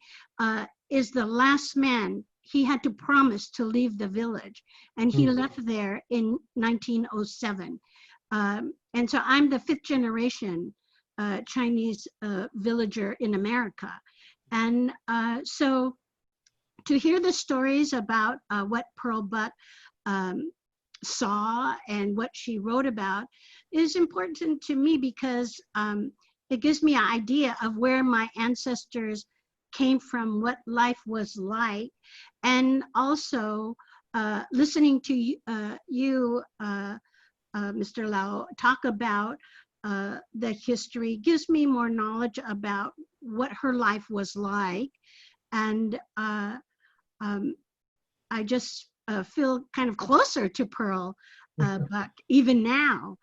is the last man. He had to promise to leave the village, and he left there in 1907. And so I'm the 5th generation Chinese villager in America. And so to hear the stories about what Pearl Buck saw and what she wrote about is important to me, because it gives me an idea of where my ancestors came from, what life was like, and also listening to you, Mr. Liao, talk about the history gives me more knowledge about what her life was like. And I just feel kind of closer to Pearl Buck even now.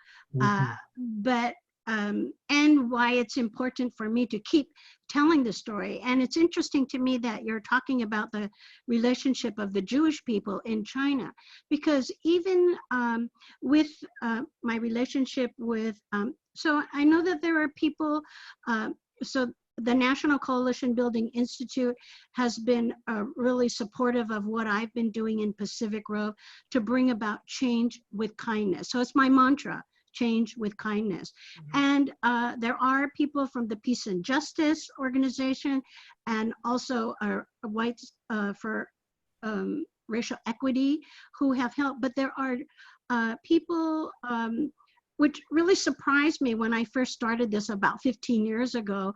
And why it's important for me to keep telling the story. And it's interesting to me that you're talking about the relationship of the Jewish people in China, because even with my relationship with, so I know that there are people, so the National Coalition Building Institute has been really supportive of what I've been doing in Pacific Grove to bring about change with kindness. So it's my mantra: change with kindness. And there are people from the Peace and Justice organization, and also Whites for Racial Equity, who have helped. But there are people which really surprised me when I first started this about 15 years ago,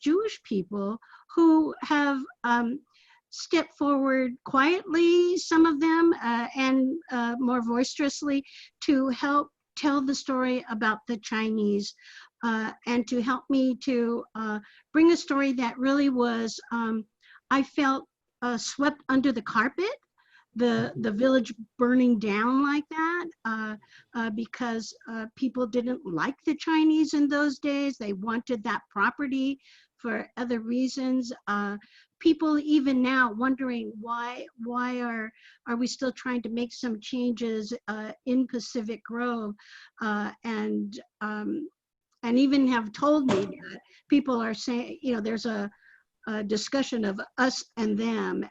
Jewish people who have stepped forward quietly, some of them, and more boisterously, to help tell the story about the Chinese, and to help me to bring a story that really was, I felt, swept under the carpet, the village burning down like that, because people didn't like the Chinese in those days. They wanted that property for other reasons. People even now wondering why are we still trying to make some changes in Pacific Grove, and even have told me that people are saying, you know, there's a discussion of us and them,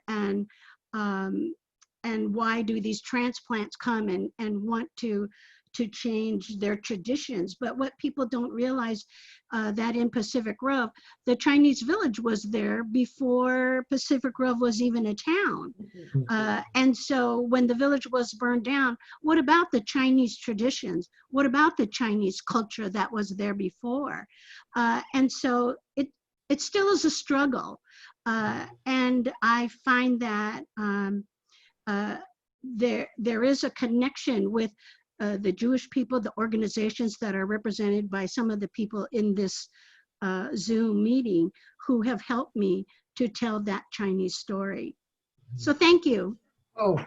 and why do these transplants come and want to to change their traditions. But what people don't realize that in Pacific Grove, the Chinese village was there before Pacific Grove was even a town. And so when the village was burned down, what about the Chinese traditions? What about the Chinese culture that was there before? And so it still is a struggle. And I find that there is a connection with the Jewish people, the organizations that are represented by some of the people in this Zoom meeting who have helped me to tell that Chinese story. So thank you. Oh,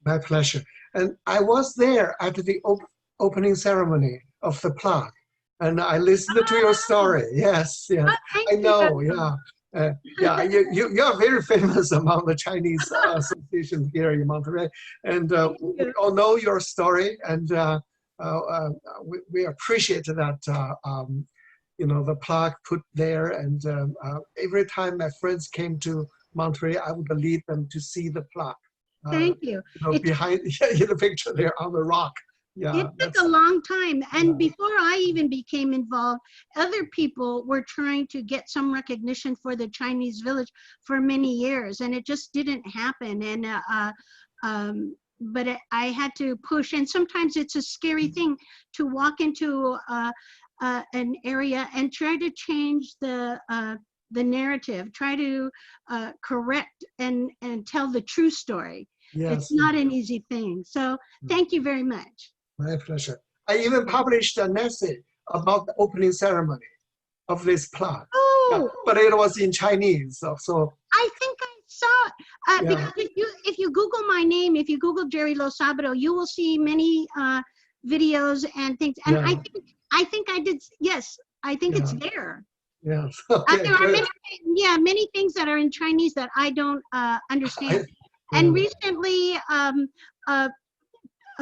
my pleasure. And I was there at the opening ceremony of the plaque, and I listened to your story. Yes, yes, Thank I you. know. Yeah. Yeah, you are very famous among the Chinese association here in Monterey, and we all know your story, and we appreciate that the plaque put there. And every time my friends came to Monterey, I would lead them to see the plaque. Thank you. Behind in the picture there on the rock. Yeah, it took a long time. And before I even became involved, other people were trying to get some recognition for the Chinese village for many years, and it just didn't happen. And but I had to push, and sometimes it's a scary thing to walk into an area and try to change the narrative, try to correct and tell the true story. Yes. It's not an easy thing. So thank you very much. My pleasure. I even published an essay about the opening ceremony of this plaque. Oh, Yeah, but it was in Chinese. So I think I saw it. Because if you Google my name, if you Google Jerry Lo Sabado, you will see many videos and things. And I think I did. Yes, I think it's there. Yes. Okay, there are many things that are in Chinese that I don't understand. And recently,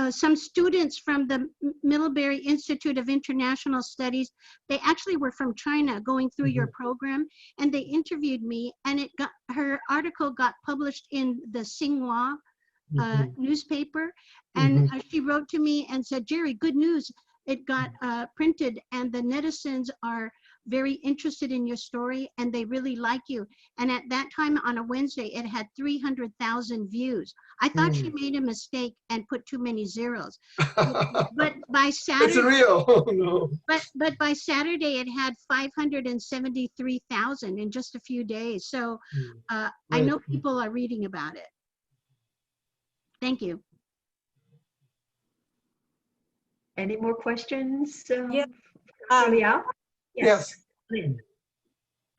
some students from the Middlebury Institute of International Studies, they actually were from China going through your program, and they interviewed me, and her article got published in the Xinhua newspaper, and she wrote to me and said, Jerry, good news, it got printed, and the netizens are very interested in your story, and they really like you. And at that time on a Wednesday, it had 300,000 views. I thought she made a mistake and put too many zeros. But by Saturday, it's real. Oh, no. But by Saturday, it had 573,000 in just a few days. So I know people are reading about it. Thank you. Any more questions? Yeah. Liao? Yes.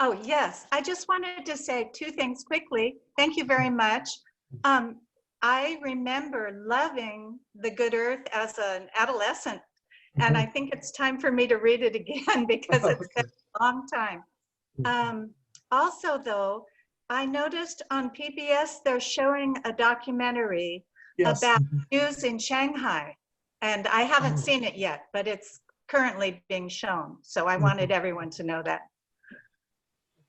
Oh, yes. I just wanted to say two things quickly. Thank you very much. I remember loving The Good Earth as an adolescent, and I think it's time for me to read it again because it's been a long time. Also, though, I noticed on PBS they're showing a documentary about Jews in Shanghai, and I haven't seen it yet, but it's currently being shown. So I wanted everyone to know that.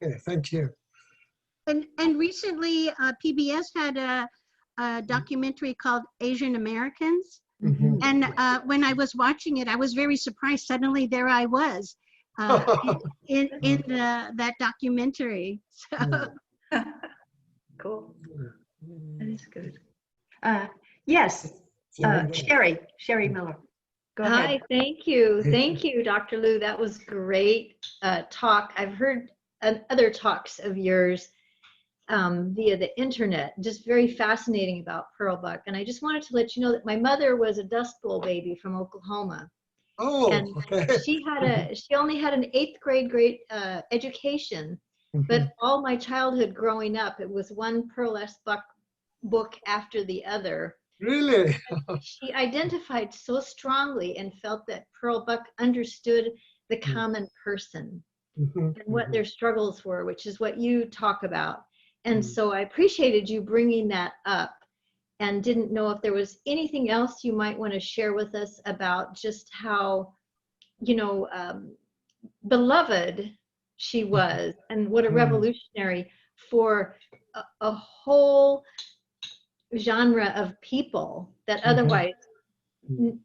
Okay, thank you. And recently, PBS had a documentary called Asian Americans. And when I was watching it, I was very surprised. Suddenly there I was in that documentary. So. Cool. That is good. Yes, Sherry Miller. Go ahead. Hi, thank you. Thank you, Dr. Liu. That was great talk. I've heard other talks of yours via the internet, just very fascinating about Pearl Buck. And I just wanted to let you know that my mother was a Dust Bowl baby from Oklahoma. Oh, and okay. She only had an 8th grade education, but all my childhood growing up, it was one Pearl S. Buck book after the other. Really? She identified so strongly and felt that Pearl Buck understood the common person and what their struggles were, which is what you talk about. And so I appreciated you bringing that up, and didn't know if there was anything else you might want to share with us about just how, beloved she was, and what a revolutionary for a whole genre of people that otherwise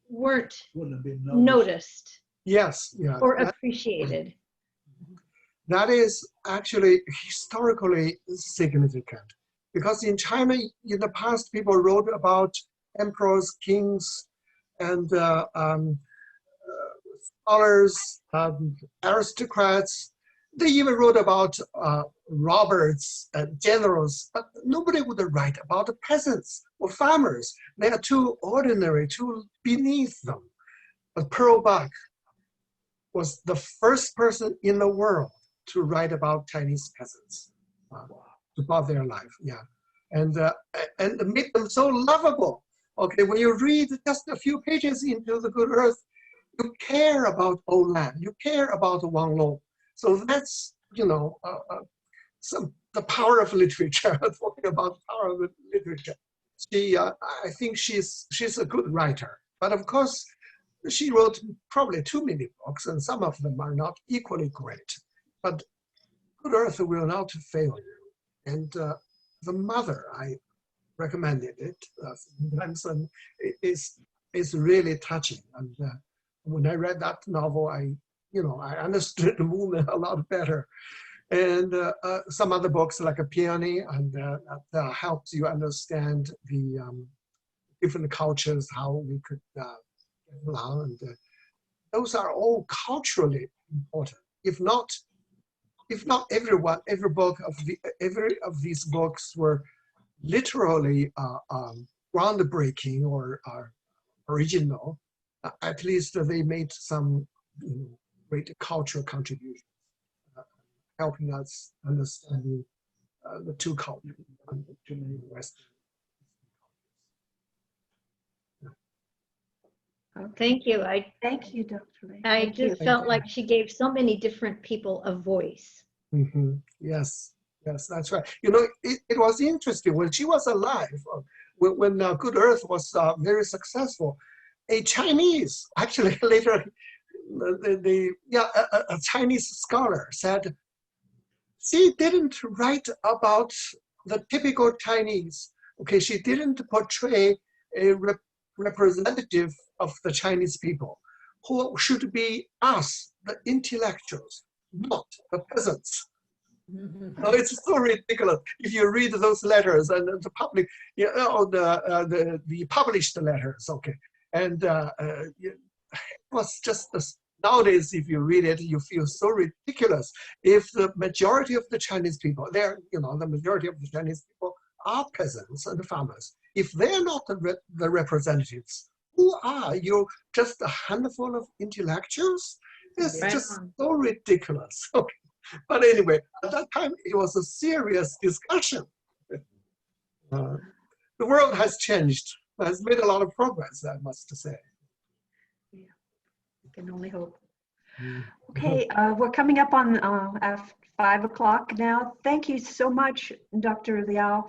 weren't Wouldn't have been noticed Yes, yeah. or appreciated. That is actually historically significant, because in China, in the past, people wrote about emperors, kings, and scholars, aristocrats. They even wrote about robbers and generals, but nobody would write about the peasants or farmers. They are too ordinary, too beneath them. But Pearl Buck was the first person in the world to write about Chinese peasants, about their life, yeah. And make them so lovable. Okay, when you read just a few pages into The Good Earth, you care about old land, you care about Wang Long. So that's, you know, the power of literature, talking about the power of literature. She, I think she's a good writer, but of course, she wrote probably too many books, and some of them are not equally great. But Good Earth will not fail you. And The Mother, I recommended it sometimes, and it is really touching. And when I read that novel, I understood the movement a lot better. And some other books like a Peony, and that helps you understand the different cultures, how we could get along. And those are all culturally important. If not every book every of these books were literally groundbreaking or original, at least they made some great cultural contributions, helping us understand the two cultures, too many Western. Thank you. Thank you, Dr. Lee. I Thank you. just felt like she gave so many different people a voice. Mm-hmm. Yes, that's right. You know, it was interesting when she was alive, when Good Earth was very successful. A Chinese, actually later, a Chinese scholar said she didn't write about the typical Chinese. Okay, she didn't portray a representative of the Chinese people, who should be us, the intellectuals, not the peasants. So it's so ridiculous. If you read those letters and the public, the published letters, okay, and it was just nowadays. If you read it, you feel so ridiculous. If the majority of the Chinese people, the majority of the Chinese people are peasants and farmers. If they're not the representatives, who are you? Just a handful of intellectuals? It's Right just on. so ridiculous. Okay. But anyway, at that time, it was a serious discussion. The world has changed, has made a lot of progress, I must say. Yeah, can only hope. Okay, we're coming up on after 5 o'clock now. Thank you so much, Dr. Liao.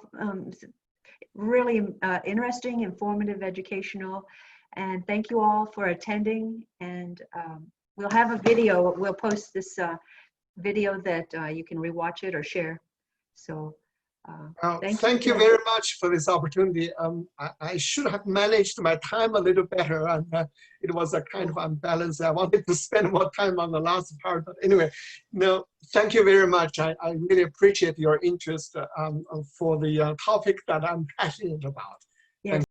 Really interesting, informative, educational, and thank you all for attending. And we'll have a video. We'll post this video that you can rewatch it or share. So thank you very much for this opportunity. I should have managed my time a little better, and it was a kind of unbalanced. I wanted to spend more time on the last part, but anyway, no, thank you very much. I really appreciate your interest for the topic that I'm passionate about. Yes.